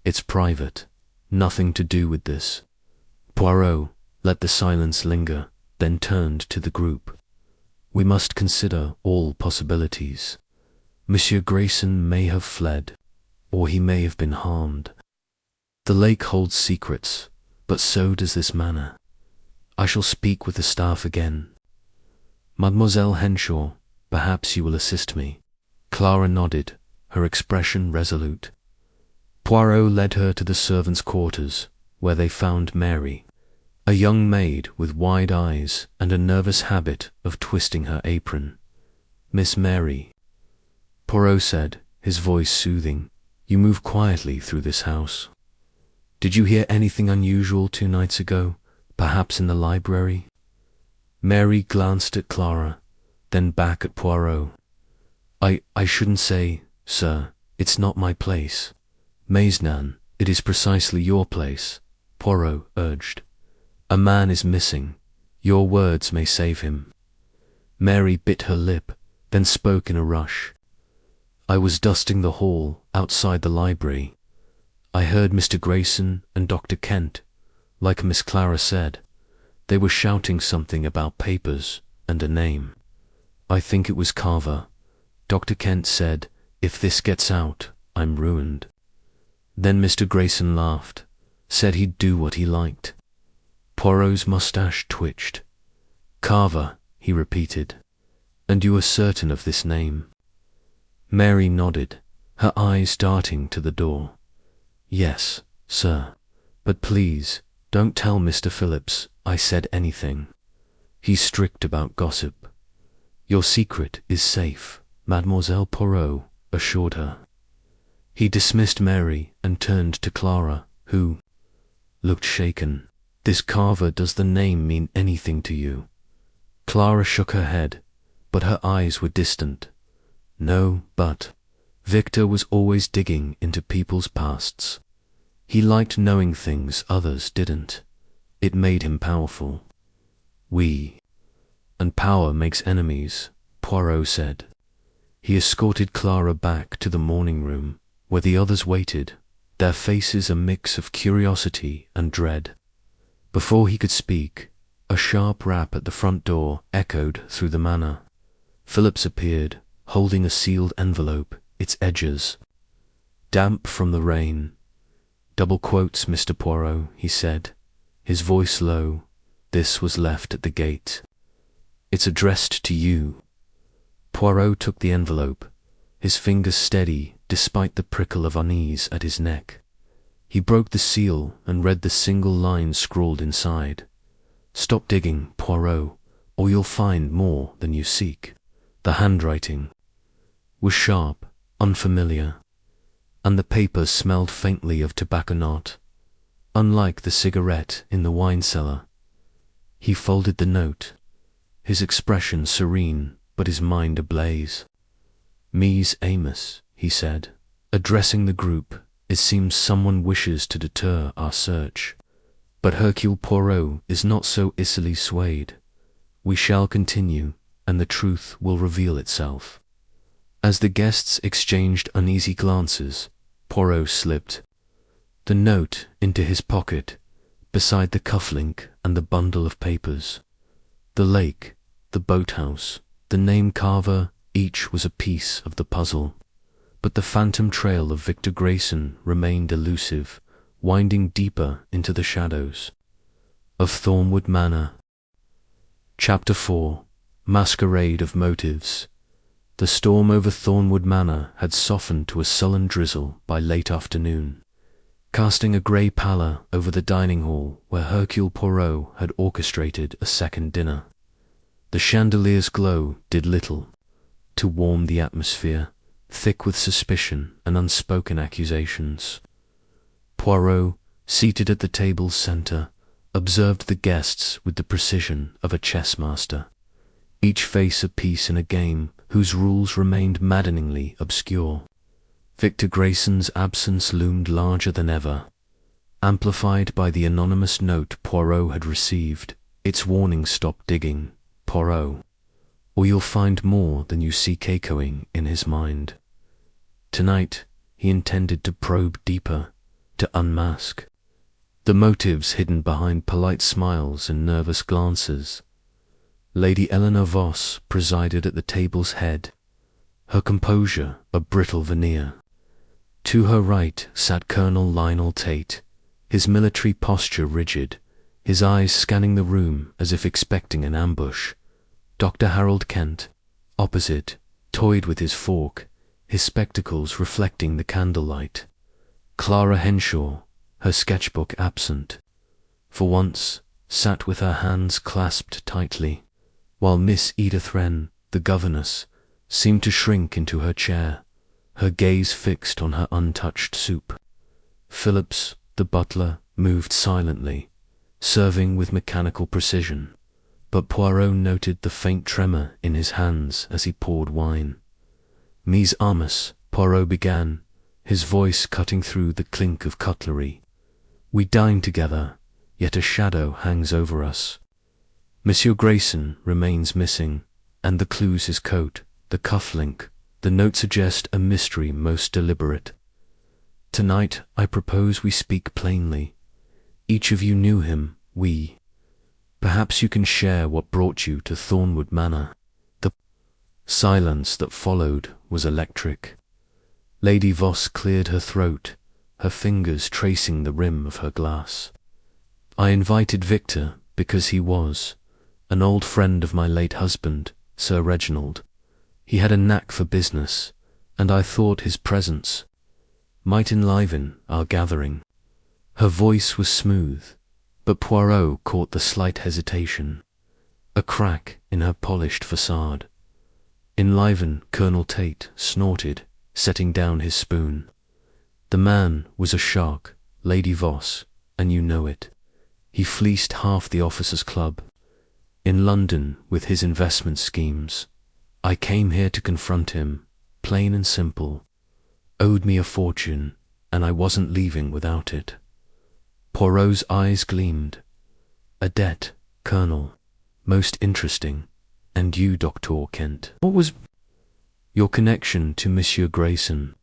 It's private. Nothing to do with this. Poirot let the silence linger, then turned to the group. We must consider all possibilities. Monsieur Grayson may have fled, or he may have been harmed. The lake holds secrets, but so does this manor. I shall speak with the staff again. Mademoiselle Henshaw, perhaps you will assist me. Clara nodded, her expression resolute. Poirot led her to the servants' quarters, where they found Mary, a young maid with wide eyes and a nervous habit of twisting her apron. Miss Mary, Poirot said, his voice soothing, you move quietly through this house. Did you hear anything unusual 2 nights ago, perhaps in the library? Mary glanced at Clara, then back at Poirot. I shouldn't say, sir, it's not my place. Maisnan, it is precisely your place, Poirot urged. A man is missing. Your words may save him. Mary bit her lip, then spoke in a rush. I was dusting the hall outside the library. I heard Mr. Grayson and Dr. Kent, like Miss Clara said. They were shouting something about papers and a name. I think it was Carver. Dr. Kent said, if this gets out, I'm ruined. Then Mr. Grayson laughed, said he'd do what he liked. Poirot's moustache twitched. Carver, he repeated. And you are certain of this name? Mary nodded, her eyes darting to the door. Yes, sir. But please, don't tell Mr. Phillips I said anything. He's strict about gossip. Your secret is safe, Mademoiselle Poirot assured her. He dismissed Mary and turned to Clara, who looked shaken. This Carver, does the name mean anything to you? Clara shook her head, but her eyes were distant. No, but Victor was always digging into people's pasts. He liked knowing things others didn't. It made him powerful. And power makes enemies, Poirot said. He escorted Clara back to the morning room, where the others waited, their faces a mix of curiosity and dread. Before he could speak, a sharp rap at the front door echoed through the manor. Phillips appeared, holding a sealed envelope, its edges damp from the rain. Double quotes, Mr. Poirot, he said, his voice low. This was left at the gate. It's addressed to you. Poirot took the envelope, his fingers steady despite the prickle of unease at his neck. He broke the seal and read the single line scrawled inside. Stop digging, Poirot, or you'll find more than you seek. The handwriting was sharp, unfamiliar, and the paper smelled faintly of tobacco knot, unlike the cigarette in the wine cellar. He folded the note, his expression serene, but his mind ablaze. Mies Amos, he said, addressing the group, it seems someone wishes to deter our search. But Hercule Poirot is not so easily swayed. We shall continue, and the truth will reveal itself. As the guests exchanged uneasy glances, Poirot slipped the note into his pocket, beside the cufflink and the bundle of papers. The lake, the boathouse, the name carver, each was a piece of the puzzle. But the phantom trail of Victor Grayson remained elusive, winding deeper into the shadows of Thornwood Manor. Chapter 4. Masquerade of Motives. The storm over Thornwood Manor had softened to a sullen drizzle by late afternoon, casting a grey pallor over the dining hall where Hercule Poirot had orchestrated a second dinner. The chandelier's glow did little to warm the atmosphere, thick with suspicion and unspoken accusations. Poirot, seated at the table's centre, observed the guests with the precision of a chess master, each face a piece in a game whose rules remained maddeningly obscure. Victor Grayson's absence loomed larger than ever, amplified by the anonymous note Poirot had received. Its warning: "Stop digging, Poirot, or you'll find more than you seek echoing in his mind." Tonight he intended to probe deeper, to unmask the motives hidden behind polite smiles and nervous glances. Lady Eleanor Voss presided at the table's head, her composure a brittle veneer. To her right sat Colonel Lionel Tate, his military posture rigid, his eyes scanning the room as if expecting an ambush. Dr. Harold Kent, opposite, toyed with his fork, his spectacles reflecting the candlelight. Clara Henshaw, her sketchbook absent, for once sat with her hands clasped tightly, while Miss Edith Wren, the governess, seemed to shrink into her chair, her gaze fixed on her untouched soup. Phillips, the butler, moved silently, serving with mechanical precision, but Poirot noted the faint tremor in his hands as he poured wine. "Mes amis," Poirot began, his voice cutting through the clink of cutlery. "We dine together, yet a shadow hangs over us. Monsieur Grayson remains missing, and the clues: his coat, the cuff-link, the note suggest a mystery most deliberate. Tonight I propose we speak plainly. Each of you knew him, Perhaps you can share what brought you to Thornwood Manor." The silence that followed was electric. Lady Voss cleared her throat, her fingers tracing the rim of her glass. "I invited Victor because he was an old friend of my late husband, Sir Reginald. He had a knack for business, and I thought his presence might enliven our gathering." Her voice was smooth, but Poirot caught the slight hesitation, a crack in her polished facade. "Enliven," Colonel Tate snorted, setting down his spoon. "The man was a shark, Lady Voss, and you know it. He fleeced half the officers' club in London with his investment schemes. I came here to confront him, plain and simple. Owed me a fortune, and I wasn't leaving without it." Poirot's eyes gleamed. "A debt, Colonel. Most interesting. And you, Dr. Kent? What was your connection to Monsieur Grayson?"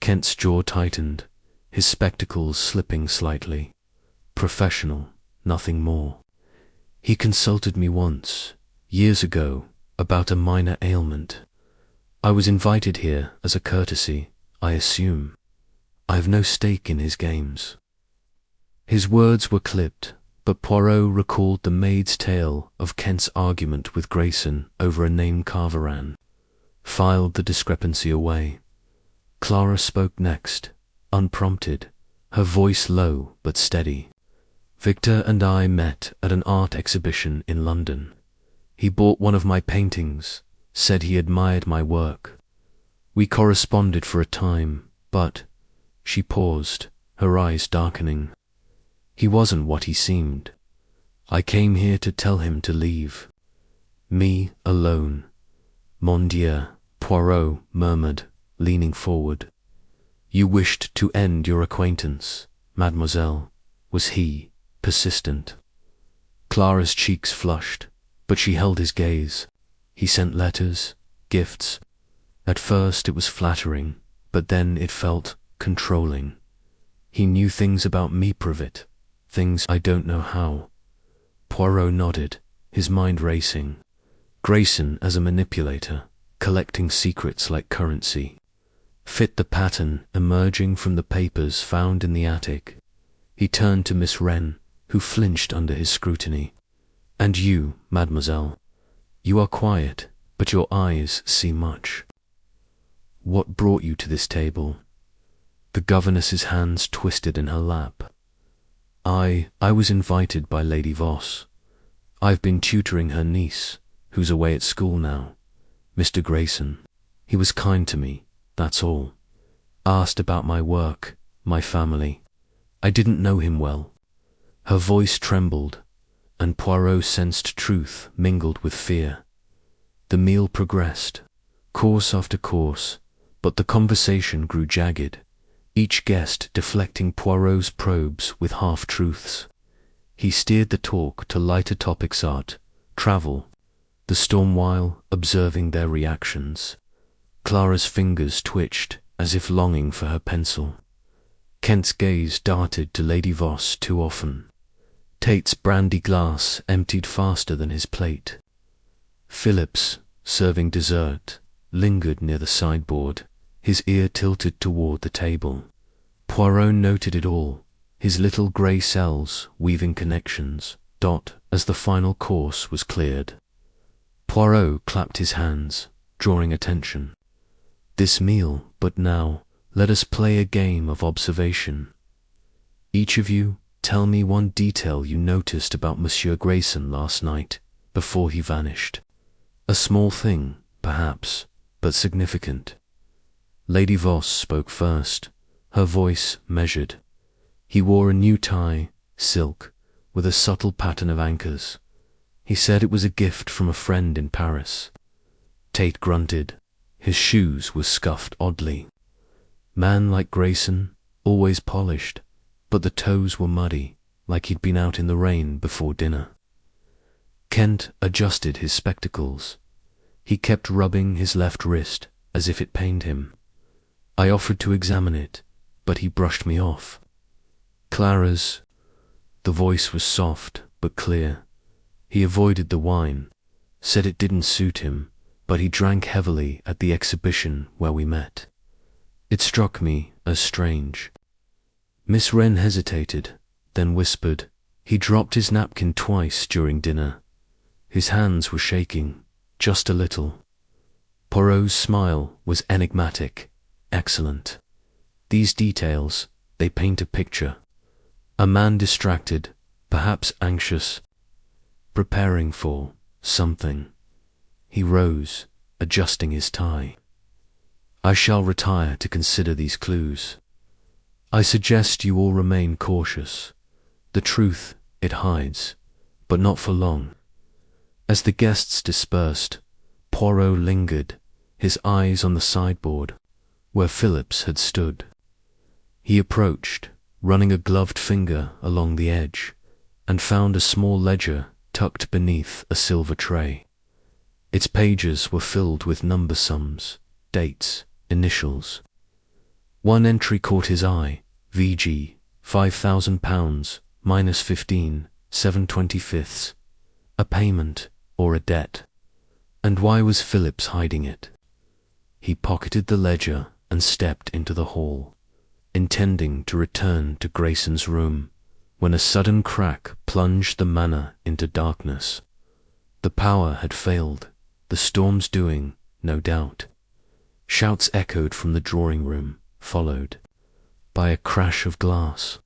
Kent's jaw tightened, his spectacles slipping slightly. "Professional, nothing more. He consulted me once, years ago, about a minor ailment. I was invited here as a courtesy, I assume. I have no stake in his games." His words were clipped, but Poirot recalled the maid's tale of Kent's argument with Grayson over a name carveran, filed the discrepancy away. Clara spoke next, unprompted, her voice low but steady. "Victor and I met at an art exhibition in London. He bought one of my paintings, said he admired my work. We corresponded for a time, but—" she paused, her eyes darkening. "He wasn't what he seemed. I came here to tell him to leave. Me alone." "Mon Dieu," Poirot murmured, leaning forward. "You wished to end your acquaintance, mademoiselle," was he, persistent. Clara's cheeks flushed, but she held his gaze. "He sent letters, gifts. At first it was flattering, but then it felt controlling. He knew things about me, Privet, things I don't know how." Poirot nodded, his mind racing. Grayson as a manipulator, collecting secrets like currency. Fit the pattern emerging from the papers found in the attic. He turned to Miss Wren, who flinched under his scrutiny. And you, mademoiselle, you are quiet, but your eyes see much. What brought you to this table? The governess's hands twisted in her lap. I was invited by Lady Voss. I've been tutoring her niece, who's away at school now. Mr. Grayson. He was kind to me, that's all. Asked about my work, my family. I didn't know him well. Her voice trembled, and Poirot sensed truth mingled with fear. The meal progressed, course after course, but the conversation grew jagged, each guest deflecting Poirot's probes with half-truths. He steered the talk to lighter topics: art, travel, the storm, while observing their reactions. Clara's fingers twitched as if longing for her pencil. Kent's gaze darted to Lady Voss too often. Tate's brandy glass emptied faster than his plate. Phillips, serving dessert, lingered near the sideboard, his ear tilted toward the table. Poirot noted it all, his little grey cells weaving connections, as the final course was cleared. Poirot clapped his hands, drawing attention. This meal, but now, let us play a game of observation. Each of you, tell me one detail you noticed about Monsieur Grayson last night, before he vanished. A small thing, perhaps, but significant. Lady Voss spoke first, her voice measured. He wore a new tie, silk, with a subtle pattern of anchors. He said it was a gift from a friend in Paris. Tate grunted. His shoes were scuffed oddly. Man like Grayson, always polished, but the toes were muddy, like he'd been out in the rain before dinner. Kent adjusted his spectacles. He kept rubbing his left wrist as if it pained him. I offered to examine it, but he brushed me off. Clara's. The voice was soft but clear. He avoided the wine, said it didn't suit him, but he drank heavily at the exhibition where we met. It struck me as strange. Miss Wren hesitated, then whispered. He dropped his napkin twice during dinner. His hands were shaking, just a little. Poirot's smile was enigmatic. Excellent. These details, they paint a picture. A man distracted, perhaps anxious, preparing for something. He rose, adjusting his tie. I shall retire to consider these clues. I suggest you all remain cautious. The truth, it hides, but not for long. As the guests dispersed, Poirot lingered, his eyes on the sideboard, where Phillips had stood. He approached, running a gloved finger along the edge, and found a small ledger tucked beneath a silver tray. Its pages were filled with number sums, dates, initials. One entry caught his eye: VG, £5,000, minus 15, 7/25. A payment, or a debt. And why was Phillips hiding it? He pocketed the ledger and stepped into the hall, intending to return to Grayson's room, when a sudden crack plunged the manor into darkness. The power had failed, the storm's doing, no doubt. Shouts echoed from the drawing room, followed by a crash of glass.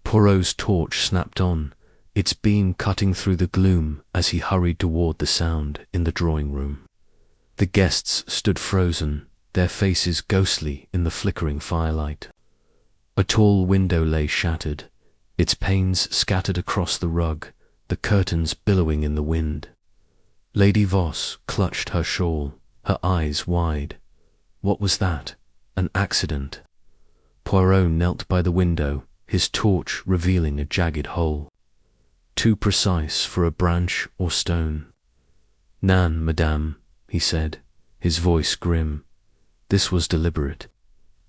Poirot's torch snapped on, its beam cutting through the gloom as he hurried toward the sound in the drawing room. The guests stood frozen, their faces ghostly in the flickering firelight. A tall window lay shattered, its panes scattered across the rug, the curtains billowing in the wind. Lady Voss clutched her shawl, her eyes wide. What was that? An accident? Poirot knelt by the window, his torch revealing a jagged hole. Too precise for a branch or stone. Nan, madame, he said, his voice grim. This was deliberate.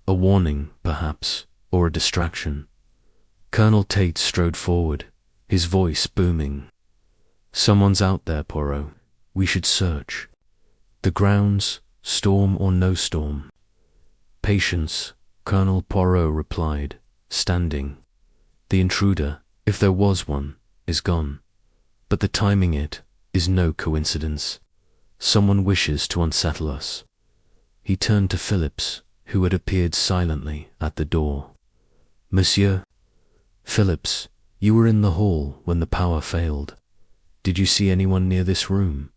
A warning, perhaps, or a distraction. Colonel Tate strode forward, his voice booming. Someone's out there, Poirot. we should search. The grounds, storm or no storm. Patience, Colonel Poirot replied, standing. The intruder, if there was one, is gone. But the timing it is no coincidence. Someone wishes to unsettle us. He turned to Phillips, who had appeared silently at the door. Monsieur? Phillips, you were in the hall when the power failed. Did you see anyone near this room?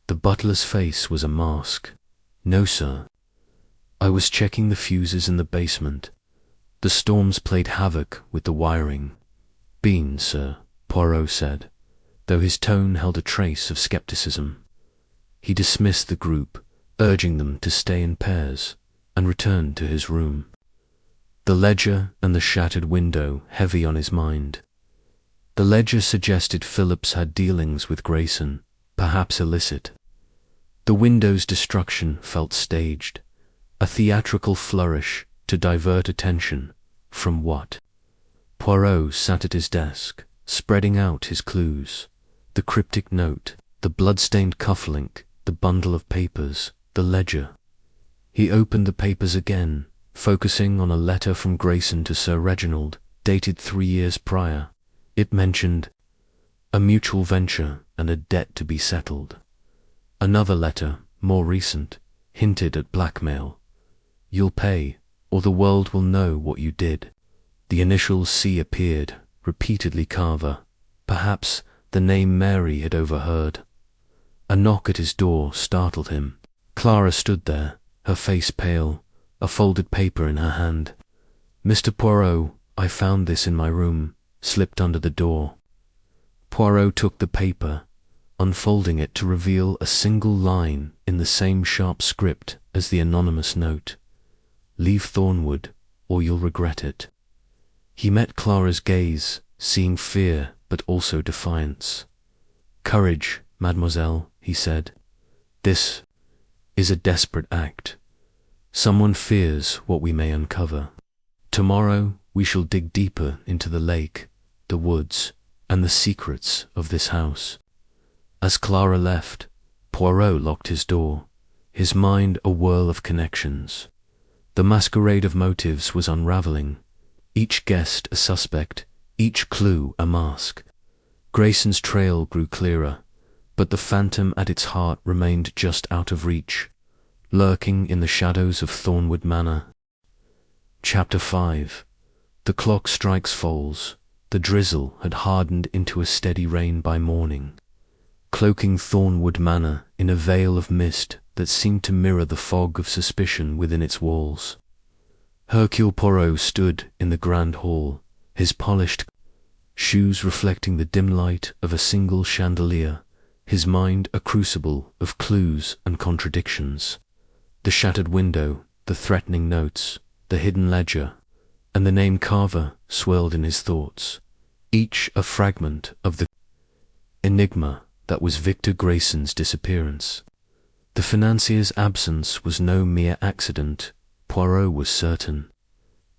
The butler's face was a mask. No, sir. I was checking the fuses in the basement. The storms played havoc with the wiring. Been, sir, Poirot said, though his tone held a trace of skepticism. He dismissed the group, urging them to stay in pairs, and returned to his room. The ledger and the shattered window heavy on his mind. The ledger suggested Phillips had dealings with Grayson, perhaps illicit. The window's destruction felt staged, a theatrical flourish to divert attention from what? Poirot sat at his desk, spreading out his clues. The cryptic note, the blood-stained cufflink, the bundle of papers, the ledger. He opened the papers again, focusing on a letter from Grayson to Sir Reginald, dated 3 years prior. It mentioned a mutual venture and a debt to be settled. Another letter, more recent, hinted at blackmail. You'll pay, or the world will know what you did. The initials C appeared, repeatedly Carver. Perhaps the name Mary had overheard. A knock at his door startled him. Clara stood there, her face pale, a folded paper in her hand. Mr. Poirot, I found this in my room, slipped under the door. Poirot took the paper, unfolding it to reveal a single line in the same sharp script as the anonymous note. Leave Thornwood, or you'll regret it. He met Clara's gaze, seeing fear but also defiance. Courage, mademoiselle, he said. This is a desperate act. Someone fears what we may uncover. Tomorrow we shall dig deeper into the lake, the woods, and the secrets of this house. As Clara left, Poirot locked his door, his mind a whirl of connections. The masquerade of motives was unraveling, each guest a suspect, each clue a mask. Grayson's trail grew clearer, but the phantom at its heart remained just out of reach, lurking in the shadows of Thornwood Manor. Chapter 5. The clock strikes falls. The drizzle had hardened into a steady rain by morning, cloaking Thornwood Manor in a veil of mist that seemed to mirror the fog of suspicion within its walls. Hercule Poirot stood in the grand hall, his polished shoes reflecting the dim light of a single chandelier, his mind a crucible of clues and contradictions. The shattered window, the threatening notes, the hidden ledger, and the name Carver swirled in his thoughts, each a fragment of the enigma that was Victor Grayson's disappearance. The financier's absence was no mere accident, Poirot was certain,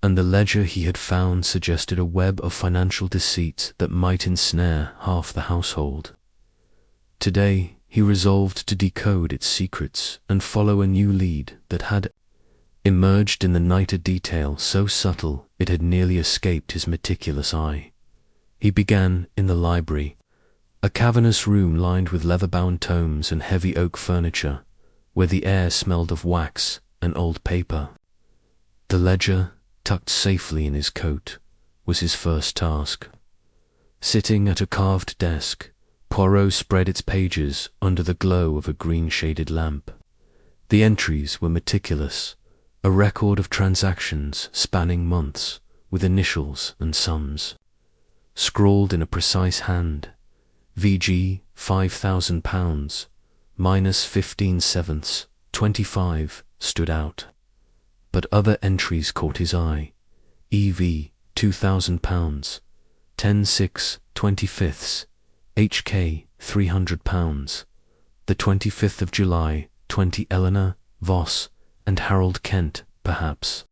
and the ledger he had found suggested a web of financial deceit that might ensnare half the household. Today he resolved to decode its secrets and follow a new lead that had emerged in the night, a detail so subtle it had nearly escaped his meticulous eye. He began in the library, a cavernous room lined with leather-bound tomes and heavy oak furniture, where the air smelled of wax and old paper. The ledger, tucked safely in his coat, was his first task. Sitting at a carved desk, Poirot spread its pages under the glow of a green-shaded lamp. The entries were meticulous, a record of transactions spanning months, with initials and sums. Scrawled in a precise hand, VG £5,000, minus 15/7, 25, stood out. But other entries caught his eye. EV £2,000, 10/6, 25, HK £300, the 25th of July, 20 Eleanor, Voss, and Harold Kent, perhaps.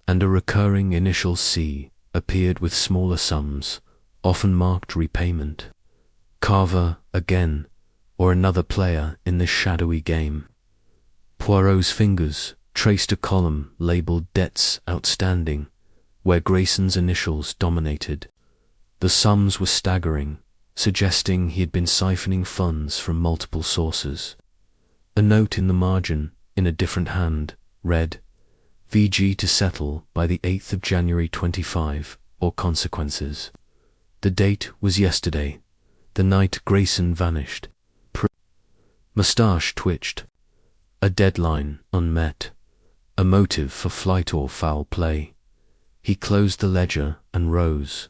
And a recurring initial C appeared with smaller sums, often marked repayment. Carver, again, or another player in this shadowy game. Poirot's fingers traced a column labeled Debts Outstanding, where Grayson's initials dominated. The sums were staggering, suggesting he had been siphoning funds from multiple sources. A note in the margin, in a different hand, read, "VG to settle by the 8th of January 25, or consequences." The date was yesterday, the night Grayson vanished. Moustache twitched. A deadline unmet, a motive for flight or foul play. He closed the ledger and rose,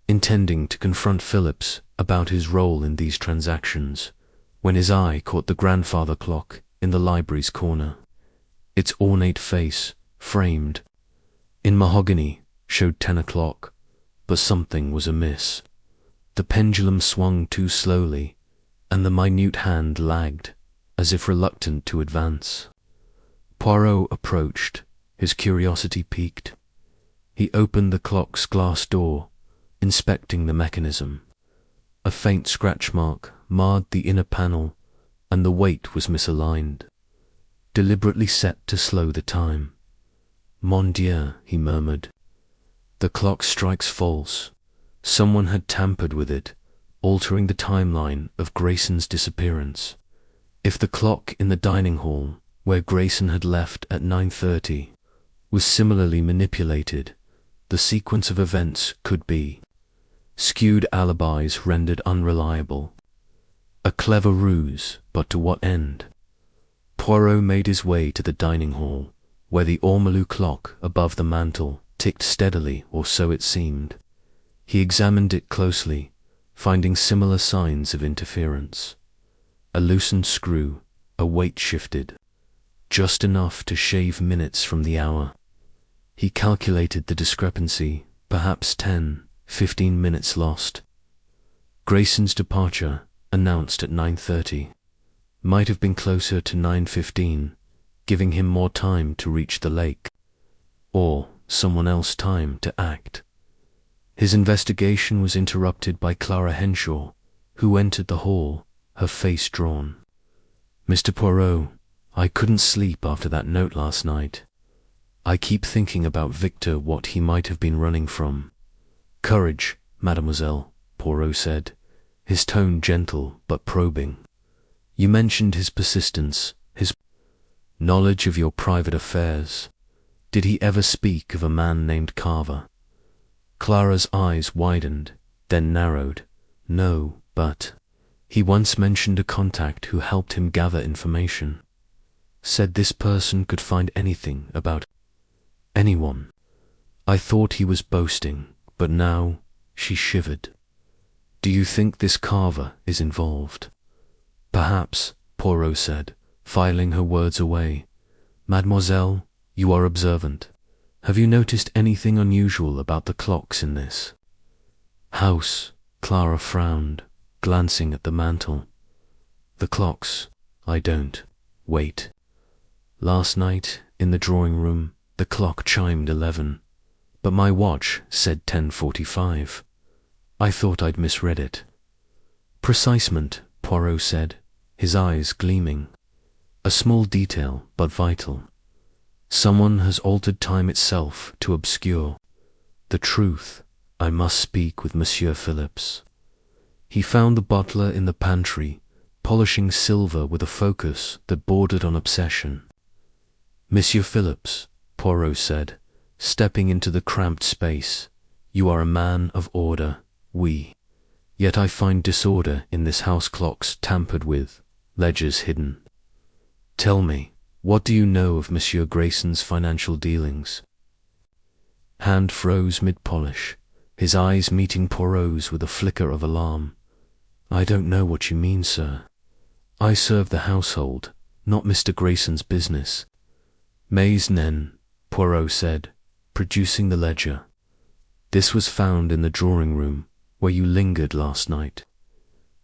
intending to confront Phillips about his role in these transactions, when his eye caught the grandfather clock in the library's corner. Its ornate face, framed in mahogany, showed 10 o'clock, but something was amiss. The pendulum swung too slowly, and the minute hand lagged, as if reluctant to advance. Poirot approached, his curiosity piqued. He opened the clock's glass door, inspecting the mechanism. A faint scratch mark marred the inner panel, and the weight was misaligned, deliberately set to slow the time. "Mon Dieu," he murmured. "The clock strikes false. Someone had tampered with it, altering the timeline of Grayson's disappearance. If the clock in the dining hall, where Grayson had left at 9:30, was similarly manipulated, the sequence of events could be skewed, alibis rendered unreliable. A clever ruse, but to what end? Poirot made his way to the dining hall, where the ormolu clock above the mantel ticked steadily, or so it seemed. He examined it closely, finding similar signs of interference. A loosened screw, a weight shifted, just enough to shave minutes from the hour. He calculated the discrepancy, perhaps 10-15 minutes lost. Grayson's departure, announced at 9:30, might have been closer to 9:15, giving him more time to reach the lake, or someone else time to act. His investigation was interrupted by Clara Henshaw, who entered the hall, her face drawn. "Mr. Poirot, I couldn't sleep after that note last night. I keep thinking about Victor, what he might have been running from." "Courage, mademoiselle," Poirot said, his tone gentle but probing. "You mentioned his persistence, his knowledge of your private affairs. Did he ever speak of a man named Carver?" Clara's eyes widened, then narrowed. "No, but he once mentioned a contact who helped him gather information. Said this person could find anything about anyone. I thought he was boasting, but now," she shivered. "Do you think this Carver is involved?" "Perhaps," Poirot said, filing her words away. "Mademoiselle, you are observant. Have you noticed anything unusual about the clocks in this house?" Clara frowned, glancing at the mantel. "The clocks? I don't. Wait. Last night, in the drawing room, the clock chimed 11, but my watch said 10:45. I thought I'd misread it." "Precisement," Poirot said, his eyes gleaming. "A small detail, but vital. Someone has altered time itself to obscure the truth. I must speak with Monsieur Phillips." He found the butler in the pantry, polishing silver with a focus that bordered on obsession. "Monsieur Phillips," Poirot said, stepping into the cramped space, "you are a man of order, oui. Yet I find disorder in this house, clocks tampered with, ledgers hidden. Tell me, what do you know of Monsieur Grayson's financial dealings?" Hand froze mid-polish, his eyes meeting Poirot's with a flicker of alarm. "I don't know what you mean, sir. I serve the household, not Mr. Grayson's business." "Mais nen," Poirot said, producing the ledger. "This was found in the drawing room, where you lingered last night.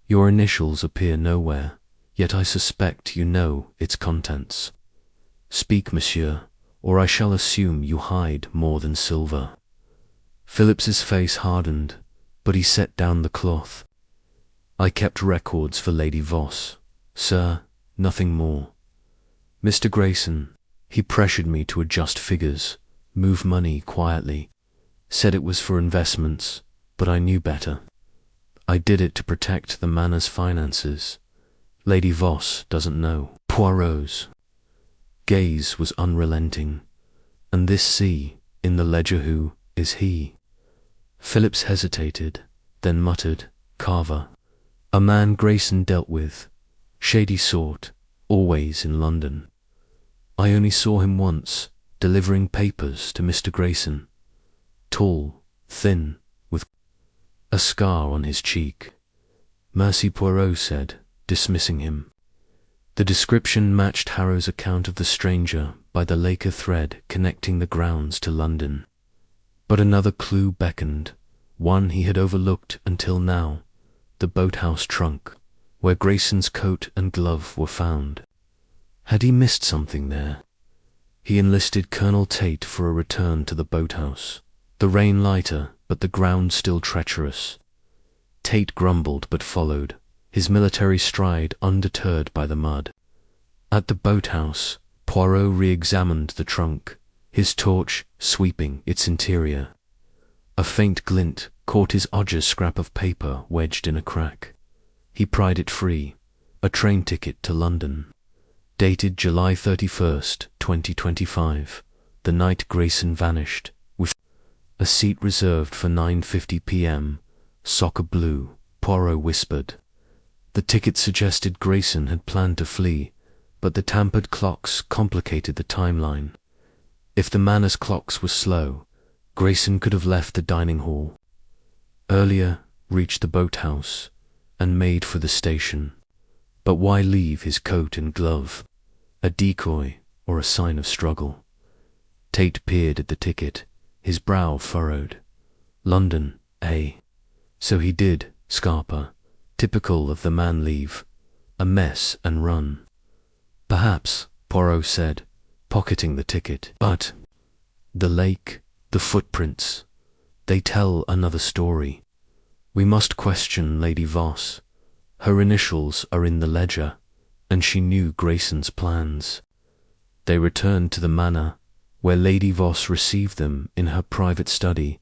Your initials appear nowhere, yet I suspect you know its contents. Speak, monsieur, or I shall assume you hide more than silver." Phillips's face hardened, but he set down the cloth. "I kept records for Lady Voss, "Sir, nothing more. Mr. Grayson, he pressured me to adjust figures, move money quietly, said it was for investments, but I knew better. I did it to protect the manor's finances. Lady Voss doesn't know." Poirot's gaze was unrelenting. "And this C in the ledger, who is he?" Phillips hesitated, then muttered, "Carver. A man Grayson dealt with. Shady sort, always in London. I only saw him once, delivering papers to Mr. Grayson. Tall, thin, with a scar on his cheek." "Mercy," Poirot said, dismissing him. The description matched Harrow's account of the stranger by the Laker thread connecting the grounds to London. But another clue beckoned, one he had overlooked until now: the boathouse trunk, where Grayson's coat and glove were found. Had he missed something there? He enlisted Colonel Tate for a return to the boathouse. The rain lighter, but the ground still treacherous. Tate grumbled but followed, his military stride undeterred by the mud. At the boathouse, Poirot re-examined the trunk, his torch sweeping its interior. A faint glint caught his Odger's scrap of paper wedged in a crack. He pried it free, a train ticket to London. Dated July 31st, 2025, the night Grayson vanished, with a seat reserved for 9:50 p.m., soccer blue, Poirot whispered. The ticket suggested Grayson had planned to flee, but the tampered clocks complicated the timeline. If the manor's clocks were slow, Grayson could have left the dining hall earlier, reached the boathouse, and made for the station. But why leave his coat and glove? A decoy or a sign of struggle? Tate peered at the ticket, his brow furrowed. London, eh? So he did, Scarpa. Typical of the man leave. A mess and run. Perhaps, Poirot said, pocketing the ticket. But the lake, the footprints, they tell another story. We must question Lady Voss. Her initials are in the ledger, and she knew Grayson's plans. They returned to the manor, where Lady Voss received them in her private study,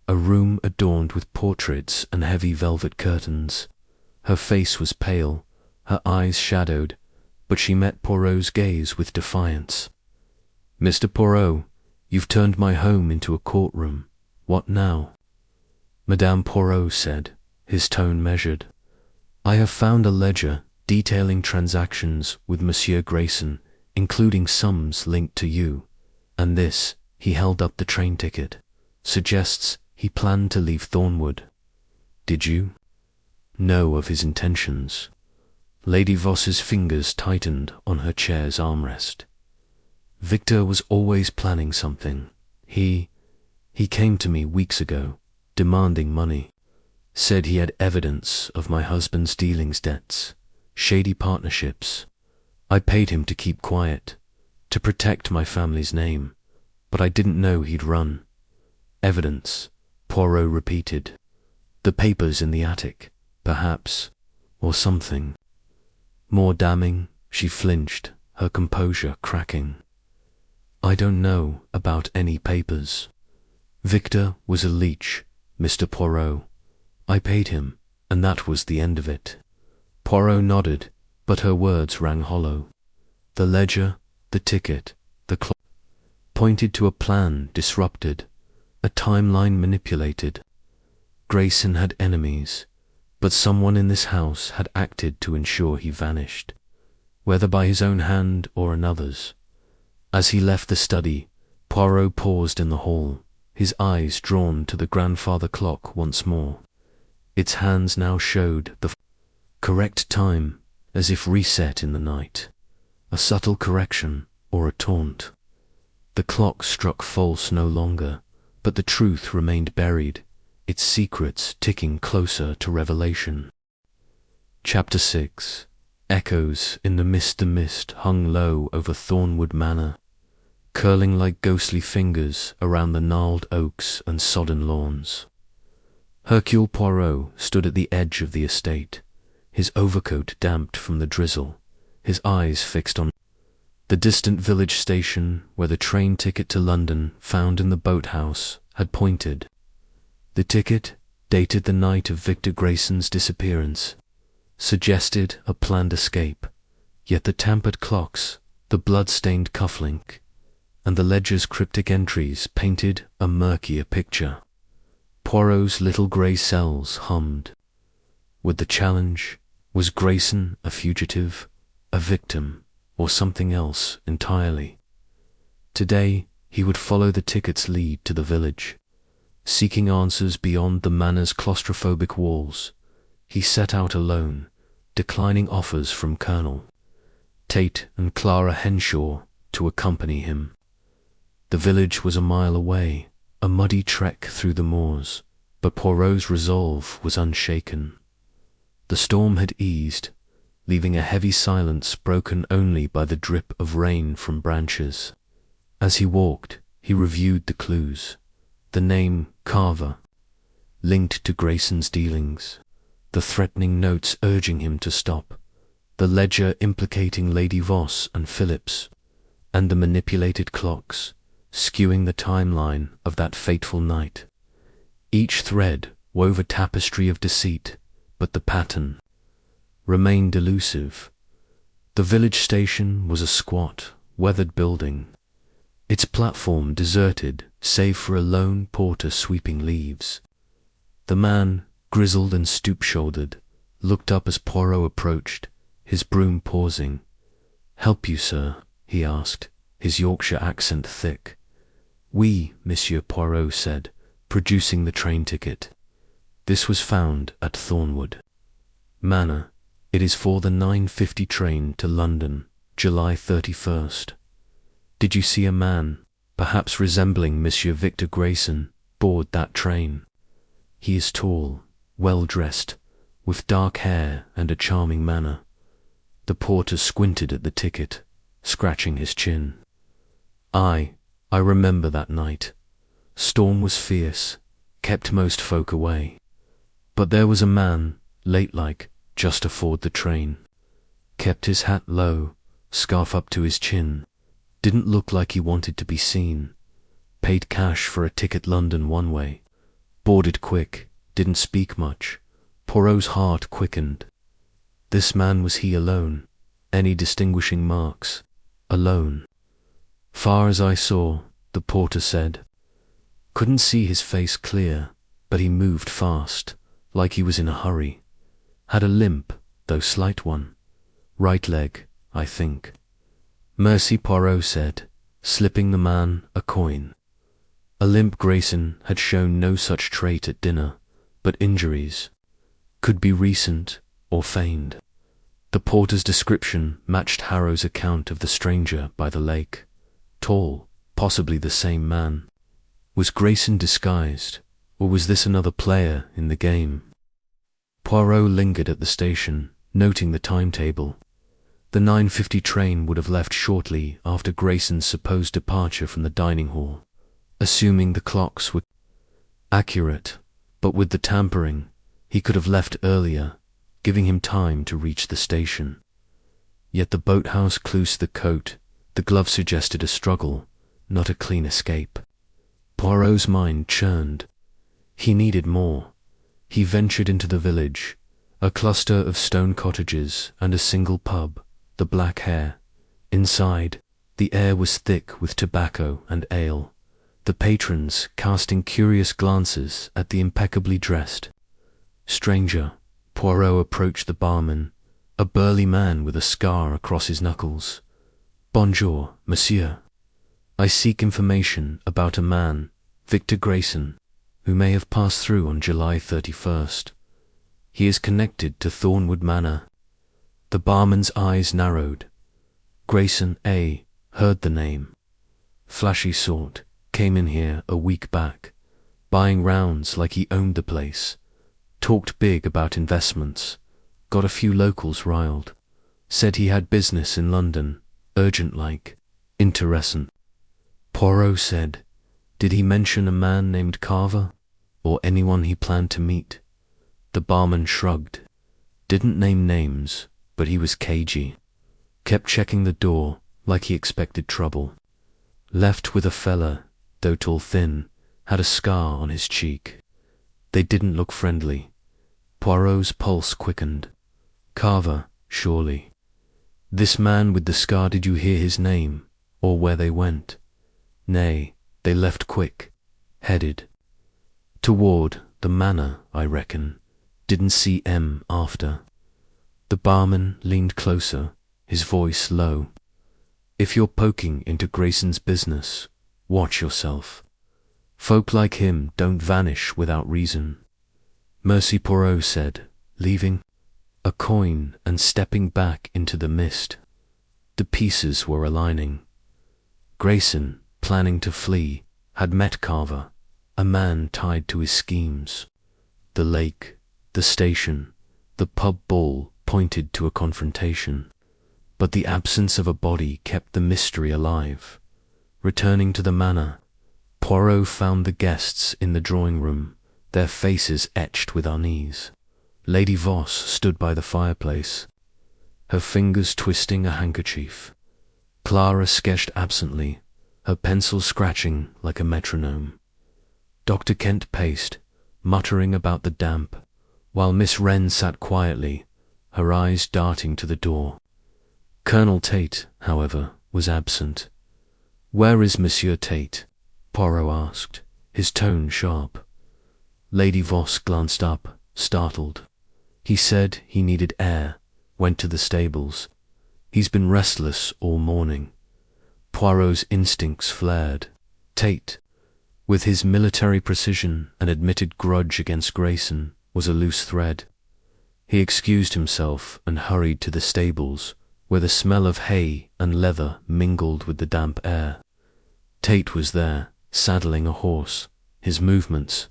a room adorned with portraits and heavy velvet curtains. Her face was pale, her eyes shadowed, but she met Poirot's gaze with defiance. "Mr. Poirot, you've turned my home into a courtroom. What now?" Madame Poirot said, his tone measured. "I have found a ledger detailing transactions with Monsieur Grayson, including sums linked to you, and this," he held up the train ticket, "suggests he planned to leave Thornwood. Did you know of his intentions?" Lady Voss's fingers tightened on her chair's armrest. "Victor was always planning something. He came to me weeks ago, demanding money. Said he had evidence of my husband's dealings, debts, shady partnerships. I paid him to keep quiet, to protect my family's name, but I didn't know he'd run." "Evidence," Poirot repeated. "The papers in the attic, perhaps, or something more damning." She flinched, her composure cracking. "I don't know about any papers. Victor was a leech, Mr. Poirot. I paid him, and that was the end of it." Poirot nodded, but her words rang hollow. The ledger, the ticket, the clock pointed to a plan disrupted, a timeline manipulated. Grayson had enemies, but someone in this house had acted to ensure he vanished, whether by his own hand or another's. As he left the study, Poirot paused in the hall, his eyes drawn to the grandfather clock once more. Its hands now showed the correct time, as if reset in the night. A subtle correction or a taunt. The clock struck false no longer, but the truth remained buried, its secrets ticking closer to revelation. Chapter 6. Echoes in the mist. The mist hung low over Thornwood Manor, curling like ghostly fingers around the gnarled oaks and sodden lawns. Hercule Poirot stood at the edge of the estate, his overcoat damped from the drizzle, his eyes fixed on the distant village station where the train ticket to London found in the boathouse had pointed. The ticket, dated the night of Victor Grayson's disappearance, suggested a planned escape, yet the tampered clocks, the blood-stained cufflink, and the ledger's cryptic entries painted a murkier picture. Poirot's little grey cells hummed. Would the challenge? Was Grayson a fugitive, a victim, or something else entirely? Today, he would follow the ticket's lead to the village. Seeking answers beyond the manor's claustrophobic walls, he set out alone, declining offers from Colonel Tate and Clara Henshaw to accompany him. The village was a mile away, a muddy trek through the moors, but Poirot's resolve was unshaken. The storm had eased, leaving a heavy silence broken only by the drip of rain from branches. As he walked, he reviewed the clues. The name Carver, linked to Grayson's dealings, the threatening notes urging him to stop, the ledger implicating Lady Voss and Phillips, and the manipulated clocks, skewing the timeline of that fateful night. Each thread wove a tapestry of deceit, but the pattern remained elusive. The village station was a squat, weathered building, its platform deserted save for a lone porter sweeping leaves. The man, grizzled and stoop-shouldered, looked up as Poirot approached, his broom pausing. "Help you, sir?" he asked, his Yorkshire accent thick. "Oui, Monsieur," Poirot said, producing the train ticket. "This was found at Thornwood Manor. It is for the 9:50 train to London, July 31st. Did you see a man, perhaps resembling Monsieur Victor Grayson, board that train? He is tall, well-dressed, with dark hair and a charming manner." The porter squinted at the ticket, scratching his chin. I remember that night. Storm was fierce, kept most folk away. But there was a man, late-like, just aboard the train. Kept his hat low, scarf up to his chin. Didn't look like he wanted to be seen. Paid cash for a ticket London one way. Boarded quick, didn't speak much. Poirot's heart quickened. This man, was he alone? Any distinguishing marks? Alone. "Far as I saw," the porter said. "Couldn't see his face clear, but he moved fast, like he was in a hurry. Had a limp, though slight one. Right leg, I think." "Mercy," Poirot said, slipping the man a coin. A limp. Grayson had shown no such trait at dinner, but injuries could be recent or feigned. The porter's description matched Harrow's account of the stranger by the lake. Tall, possibly the same man. Was Grayson disguised, or was this another player in the game? Poirot lingered at the station, noting the timetable. The 9:50 train would have left shortly after Grayson's supposed departure from the dining hall, assuming the clocks were accurate, but with the tampering, he could have left earlier, giving him time to reach the station. Yet the boathouse clues, the coat, the glove suggested a struggle, not a clean escape. Poirot's mind churned. He needed more. He ventured into the village, a cluster of stone cottages and a single pub, the Black Hare. Inside, the air was thick with tobacco and ale, the patrons casting curious glances at the impeccably dressed stranger. Poirot approached the barman, a burly man with a scar across his knuckles. "Bonjour, monsieur. I seek information about a man, Victor Grayson, who may have passed through on July 31st. He is connected to Thornwood Manor." The barman's eyes narrowed. Grayson heard the name. Flashy sort, came in here a week back, buying rounds like he owned the place. Talked big about investments, got a few locals riled. Said he had business in London, urgent-like, interessant. Poirot said, "Did he mention a man named Carver, or anyone he planned to meet?" The barman shrugged. "Didn't name names, but he was cagey. kept checking the door like he expected trouble. Left with a fella, though tall thin, had a scar on his cheek. They didn't look friendly. Poirot's pulse quickened. Carver, surely. This man with the scar, did you hear his name, or where they went? Nay, they left quick, headed toward the manor, I reckon. Didn't see M after. The barman leaned closer, his voice low. If you're poking into Grayson's business, watch yourself. Folk like him don't vanish without reason. Mercy, Poirot said, leaving a coin and stepping back into the mist. The pieces were aligning. Grayson, planning to flee, had met Carver, a man tied to his schemes. The lake, the station, the pub ball pointed to a confrontation, but the absence of a body kept the mystery alive. Returning to the manor, Poirot found the guests in the drawing room, their faces etched with unease. Lady Voss stood by the fireplace, her fingers twisting a handkerchief. Clara sketched absently, her pencil scratching like a metronome. Dr. Kent paced, muttering about the damp, while Miss Wren sat quietly, her eyes darting to the door. Colonel Tate, however, was absent. "Where is Monsieur Tate?" Poirot asked, his tone sharp. Lady Voss glanced up, startled. "He said he needed air, went to the stables. He's been restless all morning." Poirot's instincts flared. Tate, with his military precision and admitted grudge against Grayson, was a loose thread. He excused himself and hurried to the stables, where the smell of hay and leather mingled with the damp air. Tate was there, saddling a horse, his movements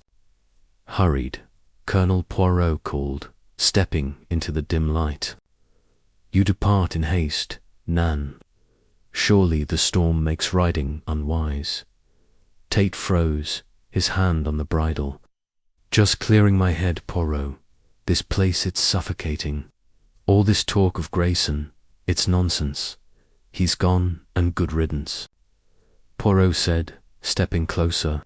hurried. Colonel Poirot called, stepping into the dim light. "You depart in haste, Nan. Surely the storm makes riding unwise." Tate froze, his hand on the bridle. "Just clearing my head, Poirot. This place, it's suffocating. All this talk of Grayson, it's nonsense. He's gone, and good riddance," Poirot said, stepping closer.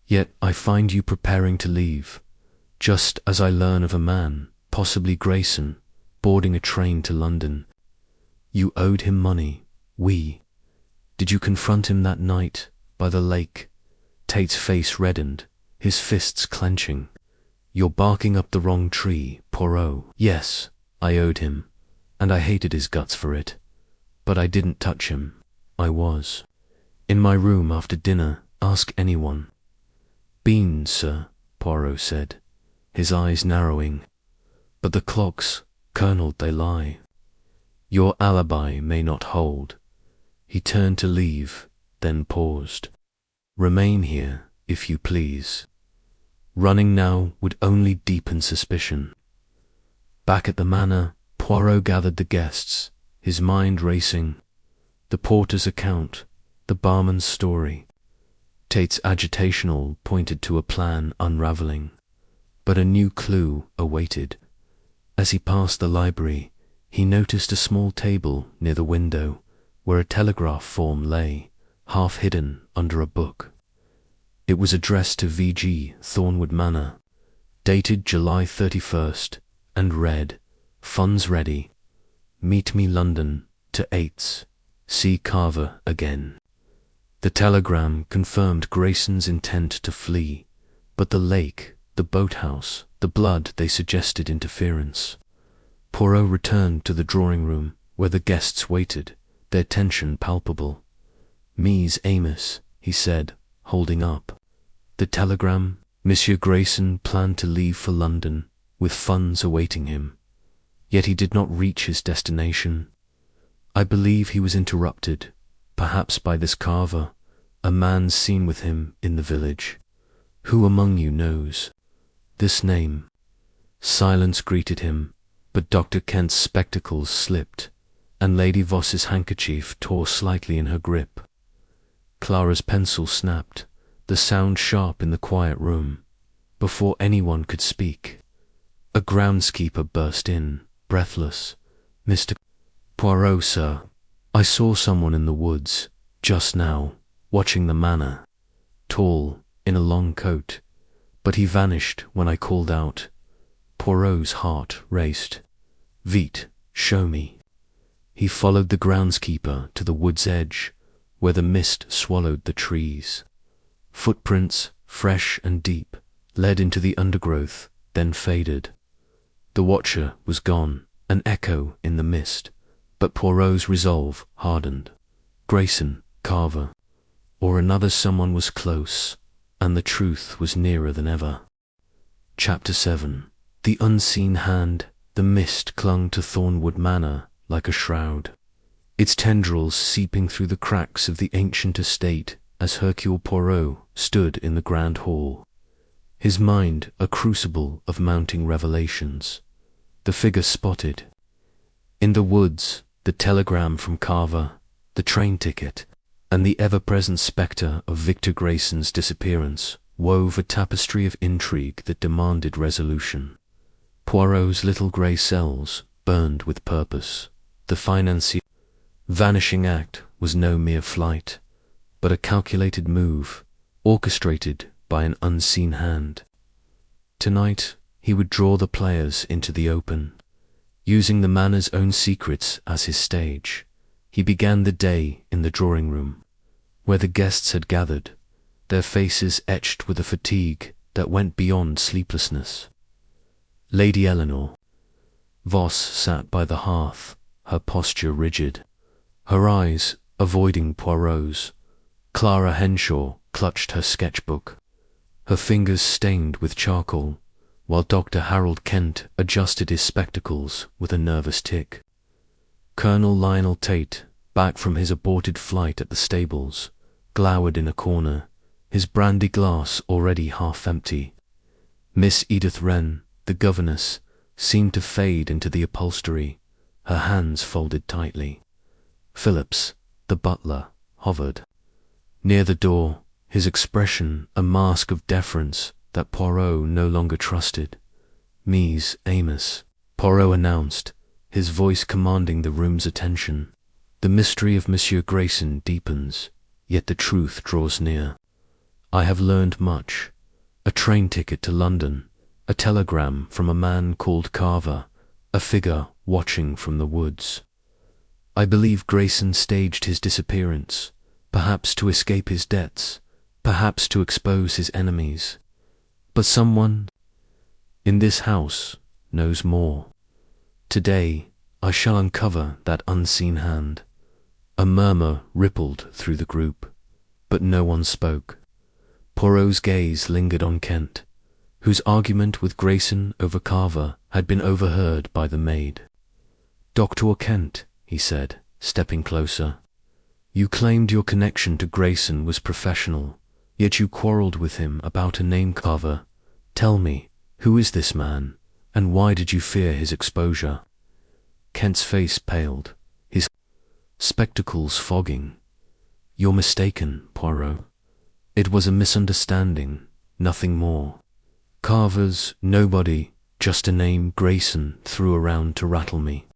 "Yet I find you preparing to leave, just as I learn of a man, possibly Grayson, boarding a train to London. You owed him money. Did you confront him that night, by the lake?" Tate's face reddened, his fists clenching. "You're barking up the wrong tree, Poirot. Yes, I owed him, and I hated his guts for it. But I didn't touch him. I was in my room after dinner. Ask anyone." "Been, sir," Poirot said, his eyes narrowing. "But the clocks, Colonel, they lie. Your alibi may not hold." He turned to leave, then paused. "Remain here, if you please. Running now would only deepen suspicion." Back at the manor, Poirot gathered the guests, his mind racing. The porter's account, the barman's story. Tate's agitational pointed to a plan unraveling, but a new clue awaited. As he passed the library, he noticed a small table near the window, where a telegraph form lay, half hidden under a book. It was addressed to V.G. Thornwood Manor, dated July 31st, and read, "Funds ready. Meet me London to 8's. See Carver again." The telegram confirmed Grayson's intent to flee, but the lake, the boathouse, the blood, they suggested interference. Poirot returned to the drawing room, where the guests waited, their tension palpable. "Mies Amos," he said, holding up the telegram. Monsieur Grayson planned to leave for London, with funds awaiting him. Yet he did not reach his destination. I believe he was interrupted, perhaps by this Carver, a man seen with him in the village. Who among you knows this name? Silence greeted him, but Dr. Kent's spectacles slipped, and Lady Voss's handkerchief tore slightly in her grip. Clara's pencil snapped, the sound sharp in the quiet room. Before anyone could speak, a groundskeeper burst in, breathless. "Mr. Poirot, sir. I saw someone in the woods, just now, watching the manor. Tall, in a long coat. But he vanished when I called out. Poirot's heart raced. Vite, show me. He followed the groundskeeper to the wood's edge, where the mist swallowed the trees. Footprints, fresh and deep, led into the undergrowth, then faded. The watcher was gone, an echo in the mist, but Poirot's resolve hardened. Grayson, Carver, or another someone was close, and the truth was nearer than ever. Chapter 7. The unseen hand. The mist clung to Thornwood Manor like a shroud, its tendrils seeping through the cracks of the ancient estate as Hercule Poirot stood in the grand hall, his mind a crucible of mounting revelations. The figure spotted. In the woods, the telegram from Carver, the train ticket, and the ever-present spectre of Victor Grayson's disappearance wove a tapestry of intrigue that demanded resolution. Poirot's little grey cells burned with purpose. The financier's vanishing act was no mere flight, but a calculated move, orchestrated by an unseen hand. Tonight, he would draw the players into the open. Using the manor's own secrets as his stage, he began the day in the drawing-room, where the guests had gathered, their faces etched with a fatigue that went beyond sleeplessness. Lady Eleanor Voss sat by the hearth, her posture rigid, her eyes avoiding Poirot's. Clara Henshaw clutched her sketchbook, her fingers stained with charcoal, while Dr. Harold Kent adjusted his spectacles with a nervous tick. Colonel Lionel Tate, back from his aborted flight at the stables, glowered in a corner, his brandy glass already half empty. Miss Edith Wren, the governess, seemed to fade into the upholstery, her hands folded tightly. Phillips, the butler, hovered near the door, his expression a mask of deference that Poirot no longer trusted. Mies Amos, Poirot announced, his voice commanding the room's attention. The mystery of Monsieur Grayson deepens, yet the truth draws near. I have learned much. A train ticket to London, a telegram from a man called Carver, a figure watching from the woods. I believe Grayson staged his disappearance, perhaps to escape his debts, perhaps to expose his enemies. But someone in this house knows more. Today I shall uncover that unseen hand. A murmur rippled through the group, but no one spoke. Poirot's gaze lingered on Kent, whose argument with Grayson over Carver had been overheard by the maid. "Dr. Kent," he said, stepping closer, "you claimed your connection to Grayson was professional, yet you quarrelled with him about a name Carver. Tell me, who is this man, and why did you fear his exposure?" Kent's face paled, his spectacles fogging. "You're mistaken, Poirot. It was a misunderstanding, nothing more. Carver's nobody, just a name Grayson threw around to rattle me.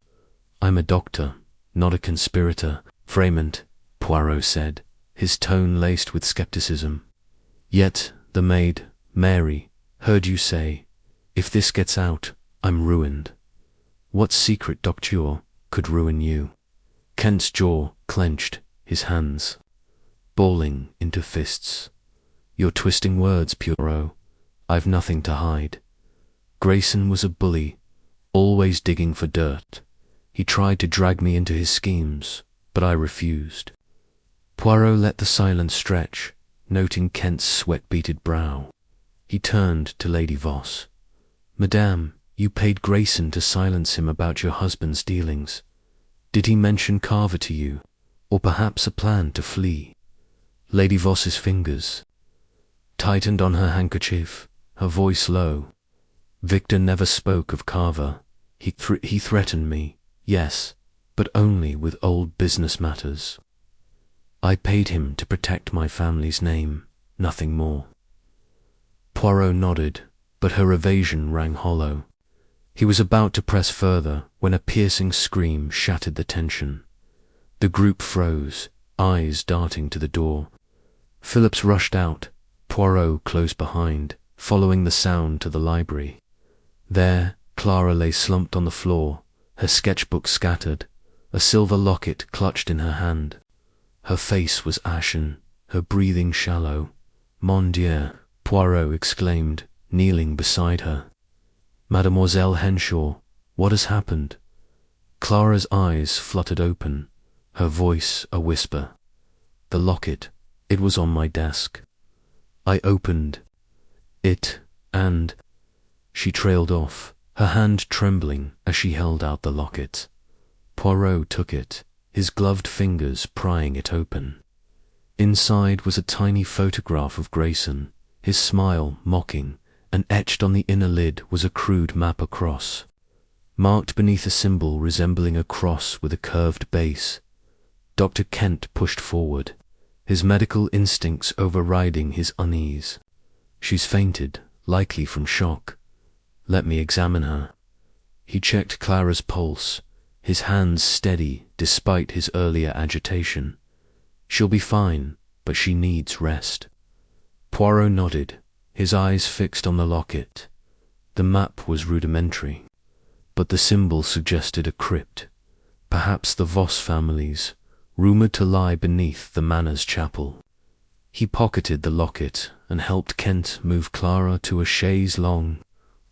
I'm a doctor, not a conspirator." "Fremont," Poirot said, his tone laced with skepticism. "Yet the maid, Mary, heard you say, 'If this gets out, I'm ruined.' What secret, docteur, could ruin you?" Kent's jaw clenched, his hands balling into fists. "You're twisting words, Poirot. I've nothing to hide. Grayson was a bully, always digging for dirt. He tried to drag me into his schemes, but I refused." Poirot let the silence stretch, noting Kent's sweat-beaded brow. He turned to Lady Voss. "Madame, you paid Grayson to silence him about your husband's dealings. Did he mention Carver to you, or perhaps a plan to flee?" Lady Voss's fingers tightened on her handkerchief, her voice low. "Victor never spoke of Carver. He threatened me, yes, but only with old business matters. I paid him to protect my family's name, nothing more." Poirot nodded, but her evasion rang hollow. He was about to press further when a piercing scream shattered the tension. The group froze, eyes darting to the door. Phillips rushed out, Poirot close behind, following the sound to the library. There, Clara lay slumped on the floor, her sketchbook scattered, a silver locket clutched in her hand. Her face was ashen, her breathing shallow. "Mon Dieu!" Poirot exclaimed, kneeling beside her. "Mademoiselle Henshaw, what has happened?" Clara's eyes fluttered open, her voice a whisper. "The locket, it was on my desk. I opened it, and—" She trailed off, her hand trembling as she held out the locket. Poirot took it, his gloved fingers prying it open. Inside was a tiny photograph of Grayson, his smile mocking, and etched on the inner lid was a crude map across, marked beneath a symbol resembling a cross with a curved base. Dr. Kent pushed forward, his medical instincts overriding his unease. "She's fainted, likely from shock. Let me examine her." He checked Clara's pulse, his hands steady despite his earlier agitation. "She'll be fine, but she needs rest." Poirot nodded, his eyes fixed on the locket. The map was rudimentary, but the symbol suggested a crypt, perhaps the Voss family's, rumoured to lie beneath the manor's chapel. He pocketed the locket and helped Kent move Clara to a chaise longue,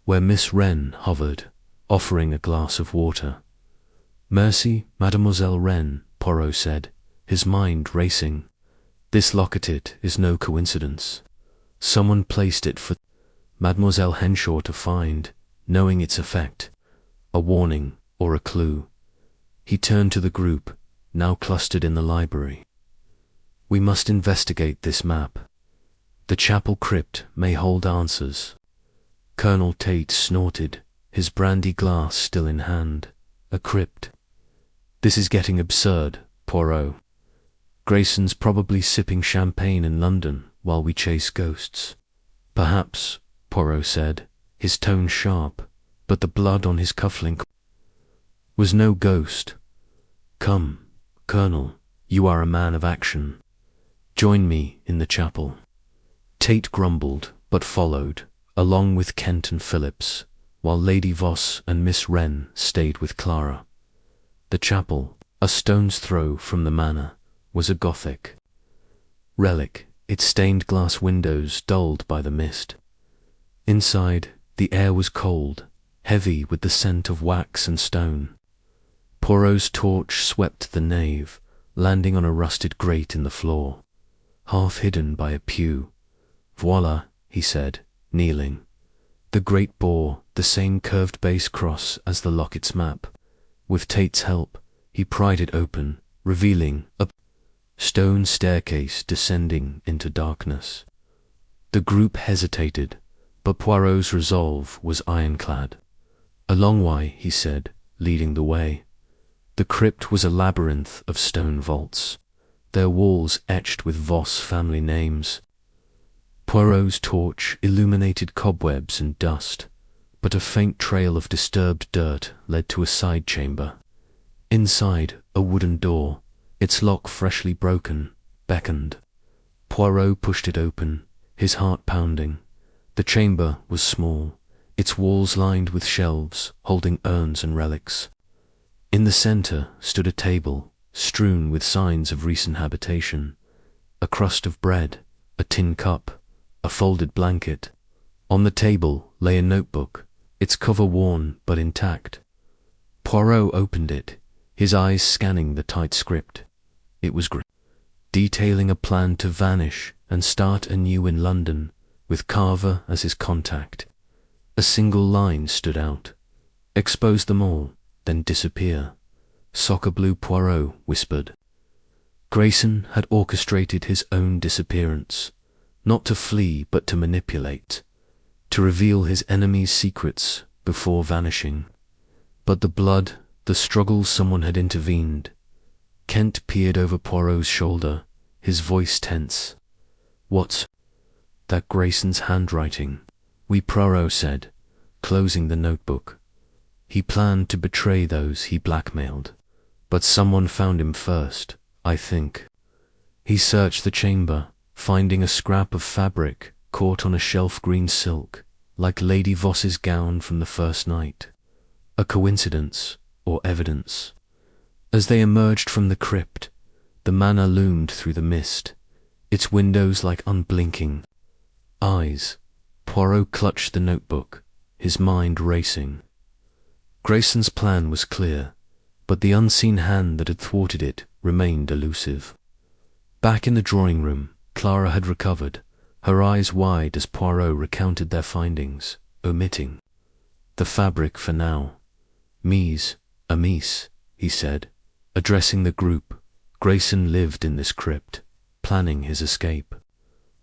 where Miss Wren hovered, offering a glass of water. "Merci, Mademoiselle Wren," Poirot said, his mind racing. "This locket is no coincidence. Someone placed it for Mademoiselle Henshaw to find, knowing its effect. A warning or a clue." He turned to the group, now clustered in the library. "We must investigate this map. The chapel crypt may hold answers." Colonel Tate snorted, his brandy glass still in hand. "A crypt? This is getting absurd, Poirot. Grayson's probably sipping champagne in London while we chase ghosts." "Perhaps," Poirot said, his tone sharp, but the blood on his cufflink was no ghost. "Come, Colonel, you are a man of action. Join me in the chapel." Tate grumbled, but followed, along with Kent and Phillips, while Lady Voss and Miss Wren stayed with Clara. The chapel, a stone's throw from the manor, was a Gothic relic, its stained glass windows dulled by the mist. Inside, the air was cold, heavy with the scent of wax and stone. Poirot's torch swept the nave, landing on a rusted grate in the floor, half hidden by a pew. "Voila," he said, kneeling. The grate bore the same curved base cross as the locket's map. With Tate's help, he pried it open, revealing a stone staircase descending into darkness. The group hesitated, but Poirot's resolve was ironclad. "A long way," he said, leading the way. The crypt was a labyrinth of stone vaults, their walls etched with Voss family names. Poirot's torch illuminated cobwebs and dust, but a faint trail of disturbed dirt led to a side chamber. Inside, a wooden door, its lock freshly broken, beckoned. Poirot pushed it open, his heart pounding. The chamber was small, its walls lined with shelves holding urns and relics. In the center stood a table, strewn with signs of recent habitation. A crust of bread, a tin cup, a folded blanket. On the table lay a notebook, its cover worn but intact. Poirot opened it, his eyes scanning the tight script. It was detailing a plan to vanish and start anew in London, with Carver as his contact. A single line stood out. "Expose them all, then disappear." Soccer blue Poirot whispered. Grayson had orchestrated his own disappearance, not to flee but to manipulate, to reveal his enemy's secrets before vanishing. But the blood, the struggle, someone had intervened. Kent peered over Poirot's shoulder, his voice tense. "What's that? Grayson's handwriting?" Poirot said, closing the notebook. He planned to betray those he blackmailed. But someone found him first, I think. He searched the chamber, finding a scrap of fabric caught on a shelf green silk, like Lady Voss's gown from the first night. A coincidence or evidence? As they emerged from the crypt, the manor loomed through the mist, its windows like unblinking eyes. Poirot clutched the notebook, his mind racing. Grayson's plan was clear, but the unseen hand that had thwarted it remained elusive. Back in the drawing room, Clara had recovered, her eyes wide as Poirot recounted their findings, omitting the fabric for now. Mise, Amis, he said, addressing the group. Grayson lived in this crypt, planning his escape.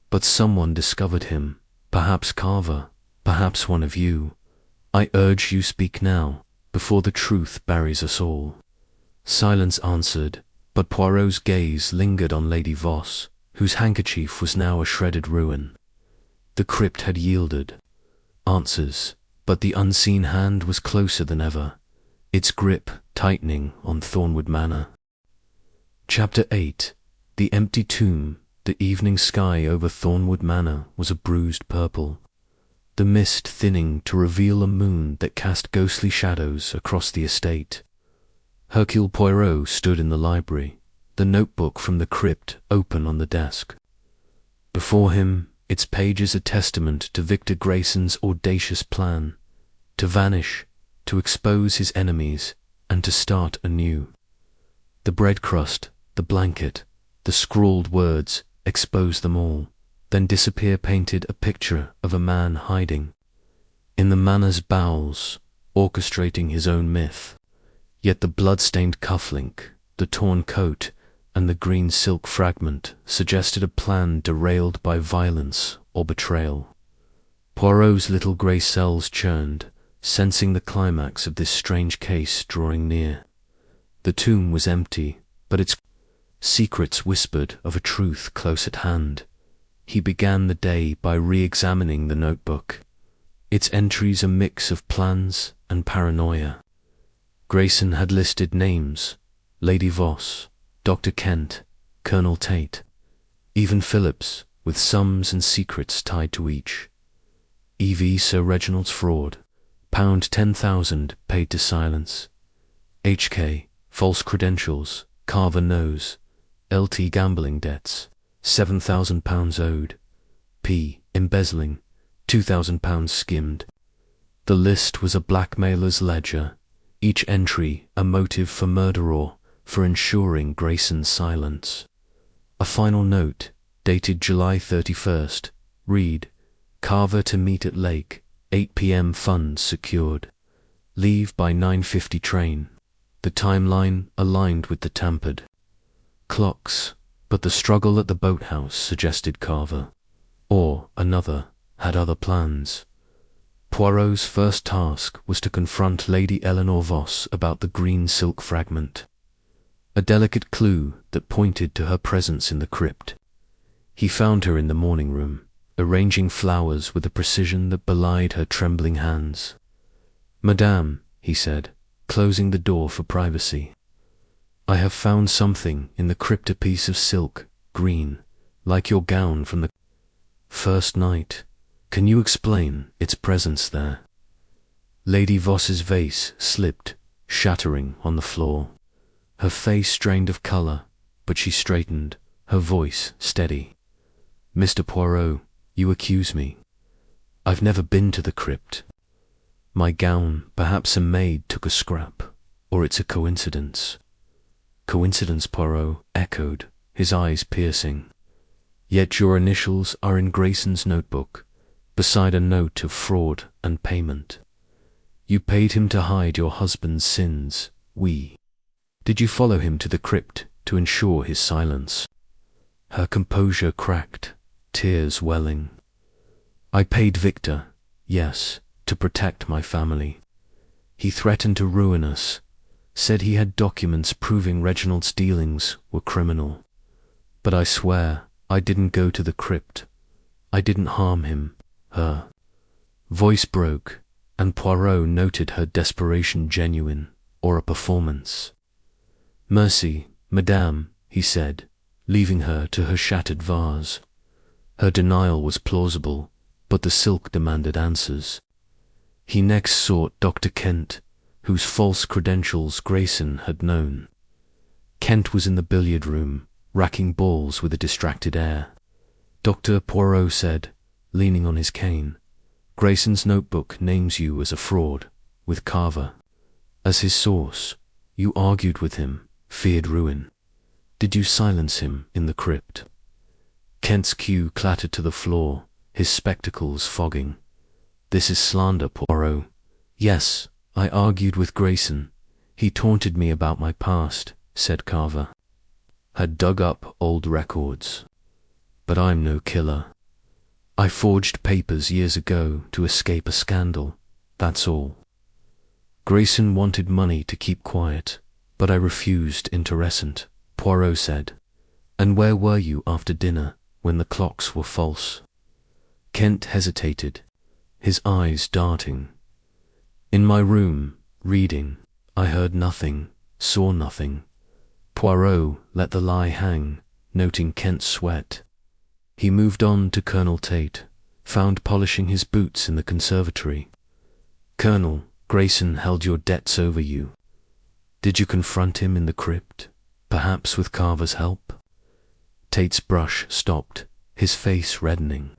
But someone discovered him, perhaps Carver, perhaps one of you. I urge you speak now, before the truth buries us all. Silence answered, but Poirot's gaze lingered on Lady Voss, whose handkerchief was now a shredded ruin. The crypt had yielded answers, but the unseen hand was closer than ever, its grip tightening on Thornwood Manor. Chapter 8. The empty tomb. The evening sky over Thornwood Manor was a bruised purple, the mist thinning to reveal a moon that cast ghostly shadows across the estate. Hercule Poirot stood in the library, the notebook from the crypt open on the desk. Before him, its pages a testament to Victor Grayson's audacious plan, to vanish, to expose his enemies, and to start anew. The bread crust, the blanket, the scrawled words, expose them all, then disappear painted a picture of a man hiding in the manor's bowels, orchestrating his own myth. Yet the blood-stained cufflink, the torn coat, and the green silk fragment suggested a plan derailed by violence or betrayal. Poirot's little grey cells churned, sensing the climax of this strange case drawing near. The tomb was empty, but its secrets whispered of a truth close at hand. He began the day by re-examining the notebook, its entries a mix of plans and paranoia. Grayson had listed names: Lady Voss, Dr. Kent, Colonel Tate, even Phillips, with sums and secrets tied to each. E.V. Sir Reginald's fraud, £10,000 paid to silence. H.K. false credentials, Carver knows. L.T. gambling debts, £7,000 owed. P. embezzling, £2,000 skimmed. The list was a blackmailer's ledger, each entry a motive for murder or for ensuring Grayson's silence. A final note, dated July 31st, read: Carver to meet at Lake, 8 p.m. funds secured. Leave by 9:50 train. The timeline aligned with the tampered clocks, but the struggle at the boathouse suggested Carver, or another, had other plans. Poirot's first task was to confront Lady Eleanor Voss about the green silk fragment, a delicate clue that pointed to her presence in the crypt. He found her in the morning room, arranging flowers with a precision that belied her trembling hands. "Madame," he said, closing the door for privacy, "I have found something in the crypt, a piece of silk, green, like your gown from the first night. Can you explain its presence there?" Lady Voss's vase slipped, shattering on the floor. Her face drained of colour, but she straightened, her voice steady. "Mr. Poirot, you accuse me. I've never been to the crypt. My gown, perhaps a maid took a scrap, or it's a coincidence." "Coincidence?" Poirot echoed, his eyes piercing. "Yet your initials are in Grayson's notebook, beside a note of fraud and payment. You paid him to hide your husband's sins. Did you follow him to the crypt to ensure his silence?" Her composure cracked, tears welling. "I paid Victor, yes, to protect my family. He threatened to ruin us, said he had documents proving Reginald's dealings were criminal. But I swear I didn't go to the crypt. I didn't harm him." Her voice broke, and Poirot noted her desperation genuine or a performance. "Mercy, madame," he said, leaving her to her shattered vase. Her denial was plausible, but the silk demanded answers. He next sought Dr. Kent, whose false credentials Grayson had known. Kent was in the billiard room, racking balls with a distracted air. "Dr. Poirot said, leaning on his cane, Grayson's notebook names you as a fraud, with Carver as his source. You argued with him, feared ruin. Did you silence him in the crypt?" Kent's cue clattered to the floor, his spectacles fogging. "This is slander, Poirot." "Yes, I argued with Grayson. He taunted me about my past," said Carver. "Had dug up old records. But I'm no killer. I forged papers years ago to escape a scandal, that's all. Grayson wanted money to keep quiet, but I refused intercession," Poirot said. "And where were you after dinner when the clocks were false?" Kent hesitated, his eyes darting. "In my room, reading. I heard nothing, saw nothing." Poirot let the lie hang, noting Kent's sweat. He moved on to Colonel Tate, found polishing his boots in the conservatory. "Colonel, Grayson held your debts over you. Did you confront him in the crypt, perhaps with Carver's help?" Tate's brush stopped, his face reddening.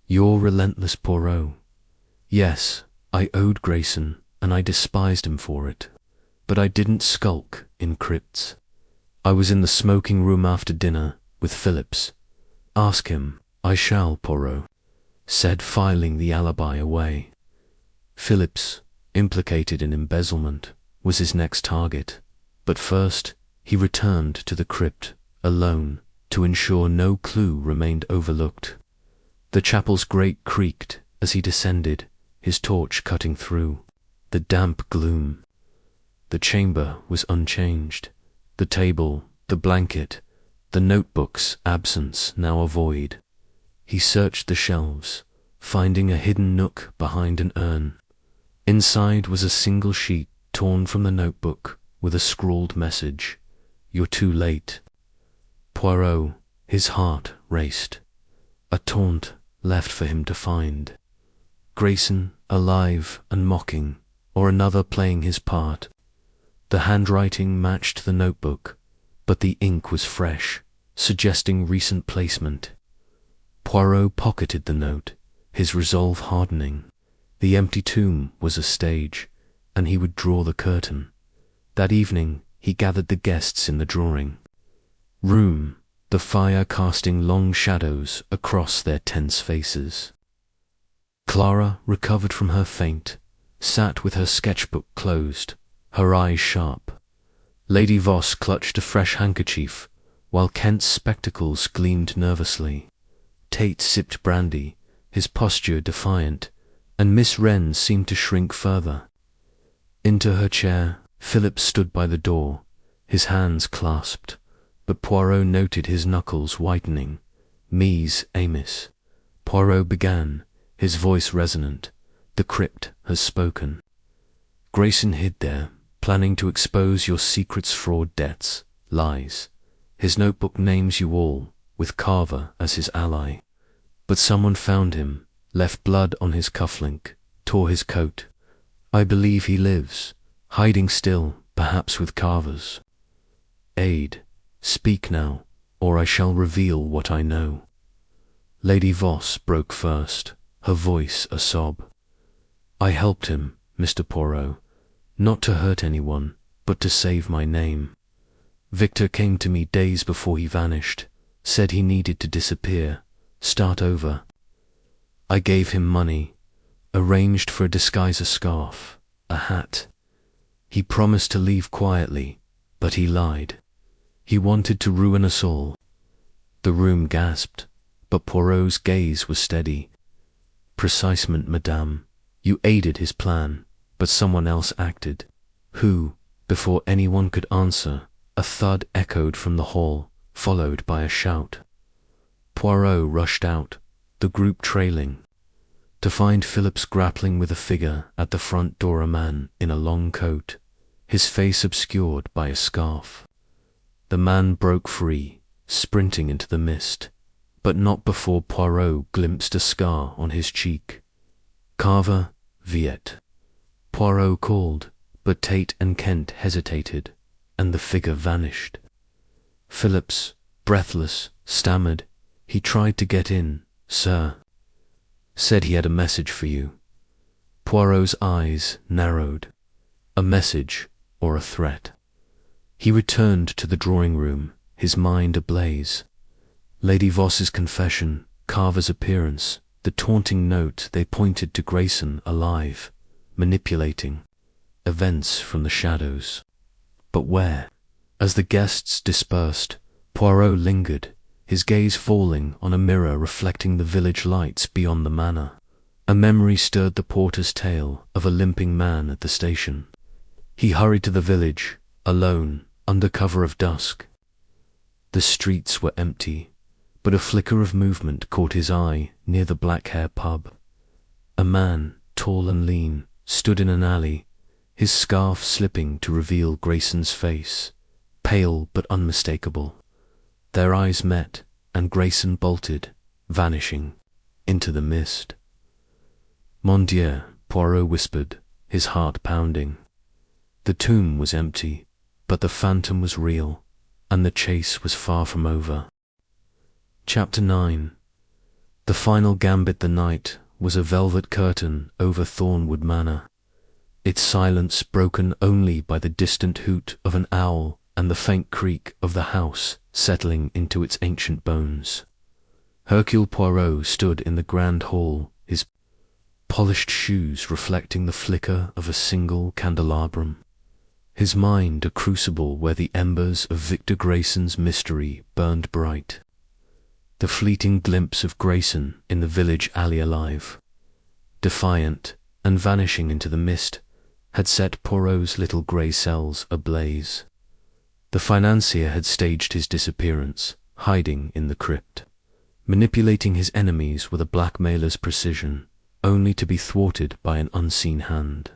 "You're relentless, Poirot. Yes, I owed Grayson, and I despised him for it. But I didn't skulk in crypts. I was in the smoking room after dinner with Phillips. Ask him." "I shall, Poirot," said, filing the alibi away. Phillips, implicated in embezzlement, was his next target, but first he returned to the crypt, alone, to ensure no clue remained overlooked. The chapel's grate creaked as he descended, his torch cutting through the damp gloom. The chamber was unchanged. The table, the blanket, the notebook's absence now a void. He searched the shelves, finding a hidden nook behind an urn. Inside was a single sheet torn from the notebook with a scrawled message, "You're too late." Poirot, his heart raced. A taunt left for him to find. Grayson, alive and mocking, or another playing his part. The handwriting matched the notebook, but the ink was fresh, suggesting recent placement. Poirot pocketed the note, his resolve hardening. The empty tomb was a stage, and he would draw the curtain. That evening he gathered the guests in the drawing room, the fire casting long shadows across their tense faces. Clara, recovered from her faint, sat with her sketchbook closed, her eyes sharp. Lady Voss clutched a fresh handkerchief, while Kent's spectacles gleamed nervously. Tate sipped brandy, his posture defiant, and Miss Wren seemed to shrink further. Into her chair, Philip stood by the door, his hands clasped, but Poirot noted his knuckles whitening. "Mise, Amos," Poirot began, his voice resonant. "The crypt has spoken. Grayson hid there, planning to expose your secrets, fraud, debts, lies. His notebook names you all, with Carver as his ally. But someone found him, left blood on his cufflink, tore his coat. I believe he lives, hiding still, perhaps with Carver's aid. Speak now, or I shall reveal what I know." Lady Voss broke first, her voice a sob. "I helped him, Mr. Poirot, not to hurt anyone, but to save my name. Victor came to me days before he vanished, said he needed to disappear, start over. I gave him money, arranged for a disguiser scarf, a hat. He promised to leave quietly, but he lied. He wanted to ruin us all." The room gasped, but Poirot's gaze was steady. "Precisement, madame. You aided his plan, but someone else acted." "Who?" Before anyone could answer, a thud echoed from the hall, followed by a shout. Poirot rushed out, the group trailing. to find Phillips grappling with a figure at the front door, a man in a long coat, his face obscured by a scarf. The man broke free, sprinting into the mist, but not before Poirot glimpsed a scar on his cheek. "Carver, Viet," Poirot called, but Tate and Kent hesitated, and the figure vanished. Phillips, breathless, stammered. "He tried to get in, sir. Said he had a message for you." Poirot's eyes narrowed. A message or a threat? He returned to the drawing-room, his mind ablaze. Lady Voss's confession, Carver's appearance, the taunting note. They pointed to Grayson alive, manipulating events from the shadows. But where? As the guests dispersed, Poirot lingered, his gaze falling on a mirror reflecting the village lights beyond the manor. A memory stirred the porter's tale of a limping man at the station. He hurried to the village, alone, under cover of dusk. The streets were empty, but a flicker of movement caught his eye near the Black Hare pub. A man, tall and lean, stood in an alley, his scarf slipping to reveal Grayson's face, pale but unmistakable. Their eyes met, and Grayson bolted, vanishing, into the mist. "Mon Dieu," Poirot whispered, his heart pounding. The tomb was empty, but the phantom was real, and the chase was far from over. Chapter 9. The final gambit the night was a velvet curtain over Thornwood Manor, its silence broken only by the distant hoot of an owl and the faint creak of the house settling into its ancient bones. Hercule Poirot stood in the grand hall, his polished shoes reflecting the flicker of a single candelabrum, his mind a crucible where the embers of Victor Grayson's mystery burned bright. The fleeting glimpse of Grayson in the village alley alive, defiant and vanishing into the mist, had set Poirot's little grey cells ablaze. The financier had staged his disappearance, hiding in the crypt, manipulating his enemies with a blackmailer's precision, only to be thwarted by an unseen hand.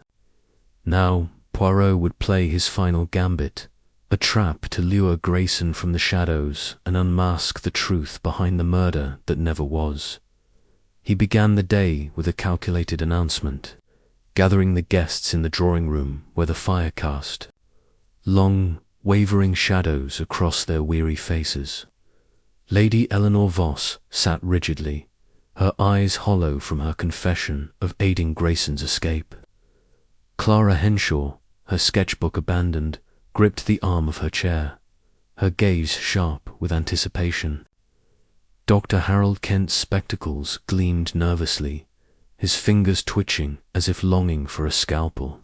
Now Poirot would play his final gambit, a trap to lure Grayson from the shadows and unmask the truth behind the murder that never was. He began the day with a calculated announcement, gathering the guests in the drawing-room where the fire cast long, wavering shadows across their weary faces. Lady Eleanor Voss sat rigidly, her eyes hollow from her confession of aiding Grayson's escape. Clara Henshaw, her sketchbook abandoned, gripped the arm of her chair, her gaze sharp with anticipation. Dr. Harold Kent's spectacles gleamed nervously, his fingers twitching as if longing for a scalpel.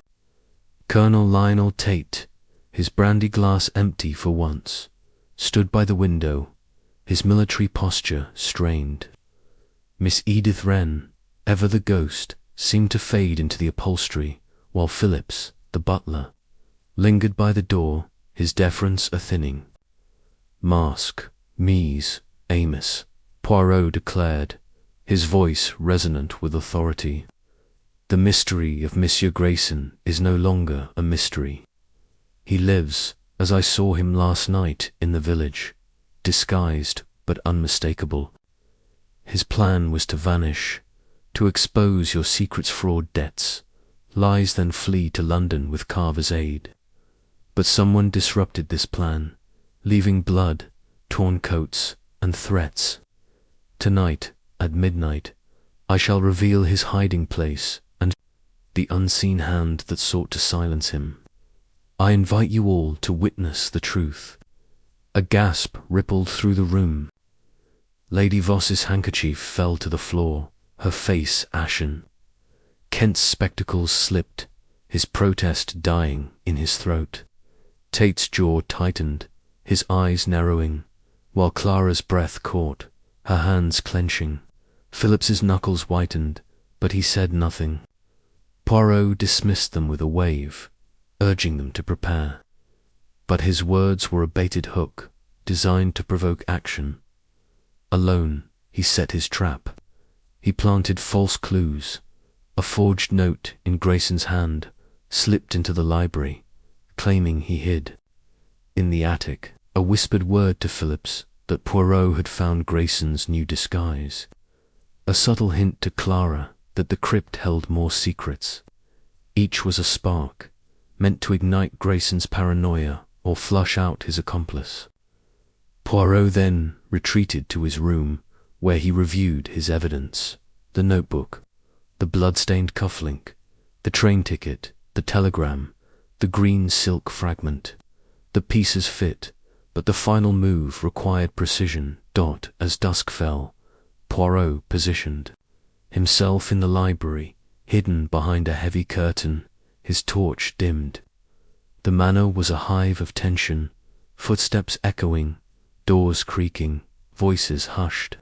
Colonel Lionel Tate, his brandy glass empty for once, stood by the window, his military posture strained. Miss Edith Wren, ever the ghost, seemed to fade into the upholstery, while Phillips, the butler, lingered by the door, his deference a thinning. "Mask, Mies, Amos," Poirot declared, his voice resonant with authority. "The mystery of Monsieur Grayson is no longer a mystery. He lives, as I saw him last night in the village, disguised but unmistakable. His plan was to vanish, to expose your secret's fraud debts, lies, then flee to London with Carver's aid. But someone disrupted this plan, leaving blood, torn coats, and threats. Tonight, at midnight, I shall reveal his hiding place and the unseen hand that sought to silence him. I invite you all to witness the truth." A gasp rippled through the room. Lady Voss's handkerchief fell to the floor, her face ashen. Kent's spectacles slipped, his protest dying in his throat. Tate's jaw tightened, his eyes narrowing, while Clara's breath caught, her hands clenching. Phillips's knuckles whitened, but he said nothing. Poirot dismissed them with a wave, urging them to prepare. But his words were a baited hook, designed to provoke action. Alone, he set his trap. He planted false clues. A forged note in Grayson's hand slipped into the library, claiming he hid in the attic a whispered word to Phillips that Poirot had found Grayson's new disguise. A subtle hint to Clara that the crypt held more secrets. Each was a spark, meant to ignite Grayson's paranoia or flush out his accomplice. Poirot then retreated to his room, where he reviewed his evidence: the notebook, the blood-stained cufflink, the train ticket, the telegram, the green silk fragment. The pieces fit, but the final move required precision. As dusk fell, Poirot positioned himself in the library, hidden behind a heavy curtain, his torch dimmed. The manor was a hive of tension, footsteps echoing, doors creaking, voices hushed.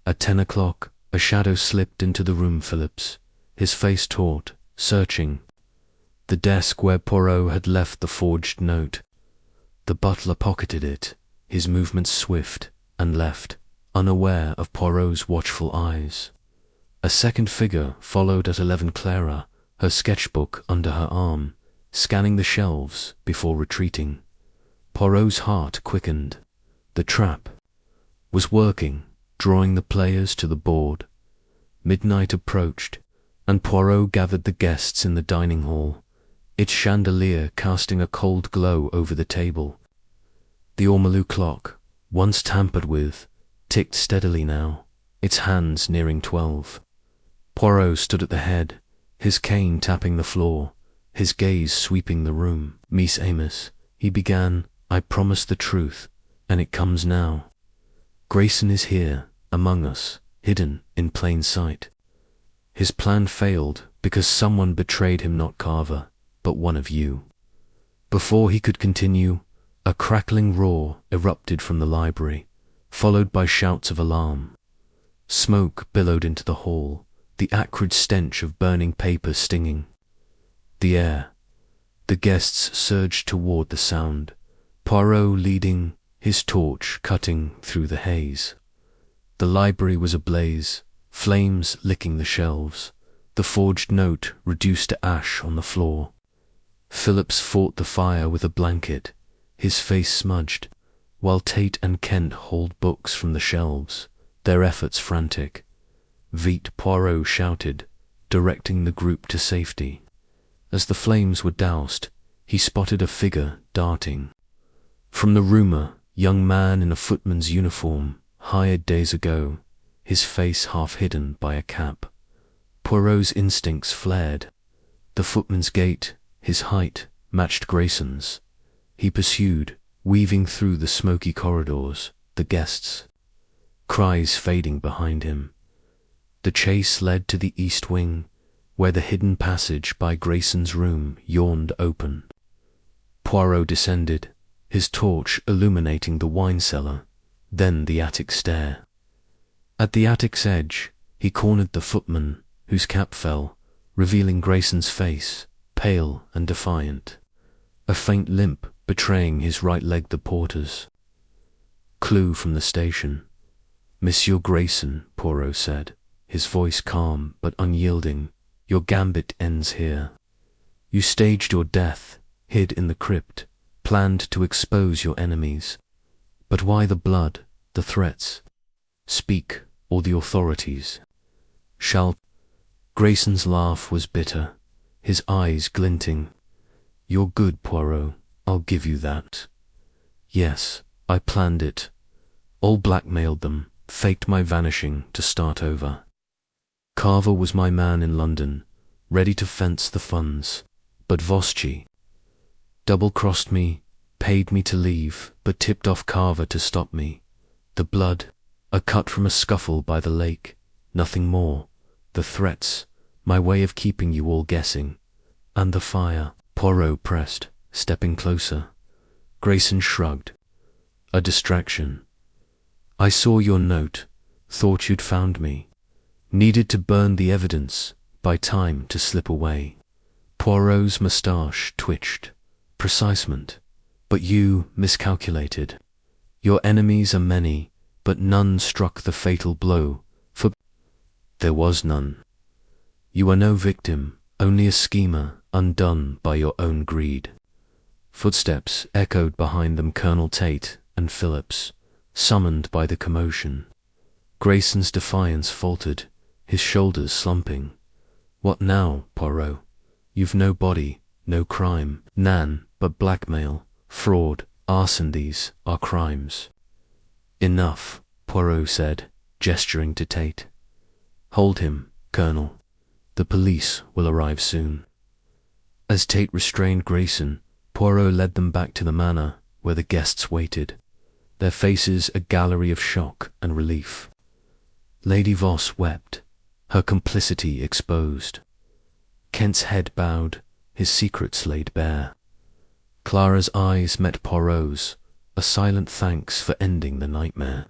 At 10 o'clock, a shadow slipped into the room. Phillips, his face taut, searching the desk where Poirot had left the forged note. The butler pocketed it, his movements swift, and left, unaware of Poirot's watchful eyes. A second figure followed at 11. Clara, her sketchbook under her arm, scanning the shelves before retreating. Poirot's heart quickened. The trap was working, drawing the players to the board. Midnight approached, and Poirot gathered the guests in the dining hall, its chandelier casting a cold glow over the table. The ormolu clock, once tampered with, ticked steadily now, its hands nearing 12. Poirot stood at the head, his cane tapping the floor, his gaze sweeping the room. "Miss Amos," he began, "I promised the truth, and it comes now. Grayson is here, among us, hidden in plain sight. His plan failed because someone betrayed him, not Carver, but one of you." Before he could continue, a crackling roar erupted from the library, followed by shouts of alarm. Smoke billowed into the hall, the acrid stench of burning paper stinging the air. The guests surged toward the sound, Poirot leading, his torch cutting through the haze. The library was ablaze, flames licking the shelves, the forged note reduced to ash on the floor. Phillips fought the fire with a blanket, his face smudged, while Tate and Kent hauled books from the shelves, their efforts frantic. "Vite!" Poirot shouted, directing the group to safety. As the flames were doused, he spotted a figure darting from the roomer, young man in a footman's uniform, hired days ago, his face half hidden by a cap. Poirot's instincts flared. The footman's gait, his height, matched Grayson's. He pursued, weaving through the smoky corridors, the guests' cries fading behind him. The chase led to the east wing, where the hidden passage by Grayson's room yawned open. Poirot descended, his torch illuminating the wine cellar, then the attic stair. At the attic's edge, he cornered the footman, whose cap fell, revealing Grayson's face, pale and defiant, a faint limp betraying his right leg. The porter's clue from the station. "Monsieur Grayson," Poirot said, his voice calm but unyielding, "your gambit ends here. You staged your death, hid in the crypt, planned to expose your enemies. But why the blood, the threats? Speak, or the authorities shall—" Grayson's laugh was bitter, his eyes glinting. "You're good, Poirot, I'll give you that. Yes, I planned it. All blackmailed them, faked my vanishing to start over. Carver was my man in London, ready to fence the funds, but Voschi double-crossed me, paid me to leave, but tipped off Carver to stop me. The blood, a cut from a scuffle by the lake, nothing more. The threats, my way of keeping you all guessing. And the fire." Poirot pressed, stepping closer. Grayson shrugged. "A distraction. I saw your note, thought you'd found me. Needed to burn the evidence, buy time to slip away." Poirot's moustache twitched. "Precisement. But you miscalculated. Your enemies are many, but none struck the fatal blow. For There was none. You are no victim, only a schemer, undone by your own greed. Footsteps echoed behind them. Colonel Tate and Phillips, summoned by the commotion. Grayson's defiance faltered, his shoulders slumping. What now, Poirot? You've no body, no crime, none but blackmail, fraud, arson. These are crimes. Enough, Poirot said, gesturing to Tate. Hold him, Colonel. The police will arrive soon. As Tate restrained Grayson, Poirot led them back to the manor where the guests waited, their faces a gallery of shock and relief. Lady Voss wept, her complicity exposed. Kent's head bowed, his secrets laid bare. Clara's eyes met Poirot's, a silent thanks for ending the nightmare.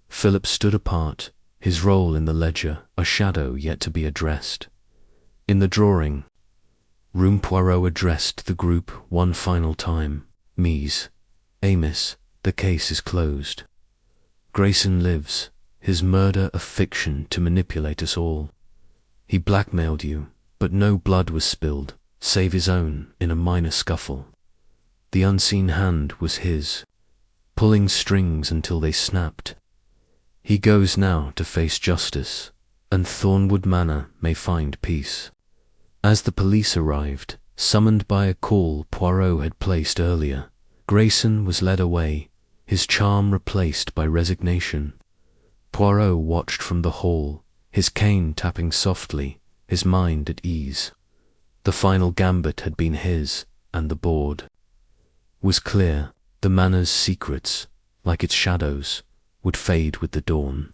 Philip stood apart, his role in the ledger a shadow yet to be addressed. In the drawing room, Poirot addressed the group one final time. Mies, Amos, the case is closed. Grayson lives, his murder a fiction to manipulate us all. He blackmailed you, but no blood was spilled, save his own in a minor scuffle. The unseen hand was his, pulling strings until they snapped. He goes now to face justice, and Thornwood Manor may find peace. As the police arrived, summoned by a call Poirot had placed earlier, Grayson was led away, his charm replaced by resignation. Poirot watched from the hall, his cane tapping softly, his mind at ease. The final gambit had been his, and the board was clear. The manor's secrets, like its shadows, would fade with the dawn.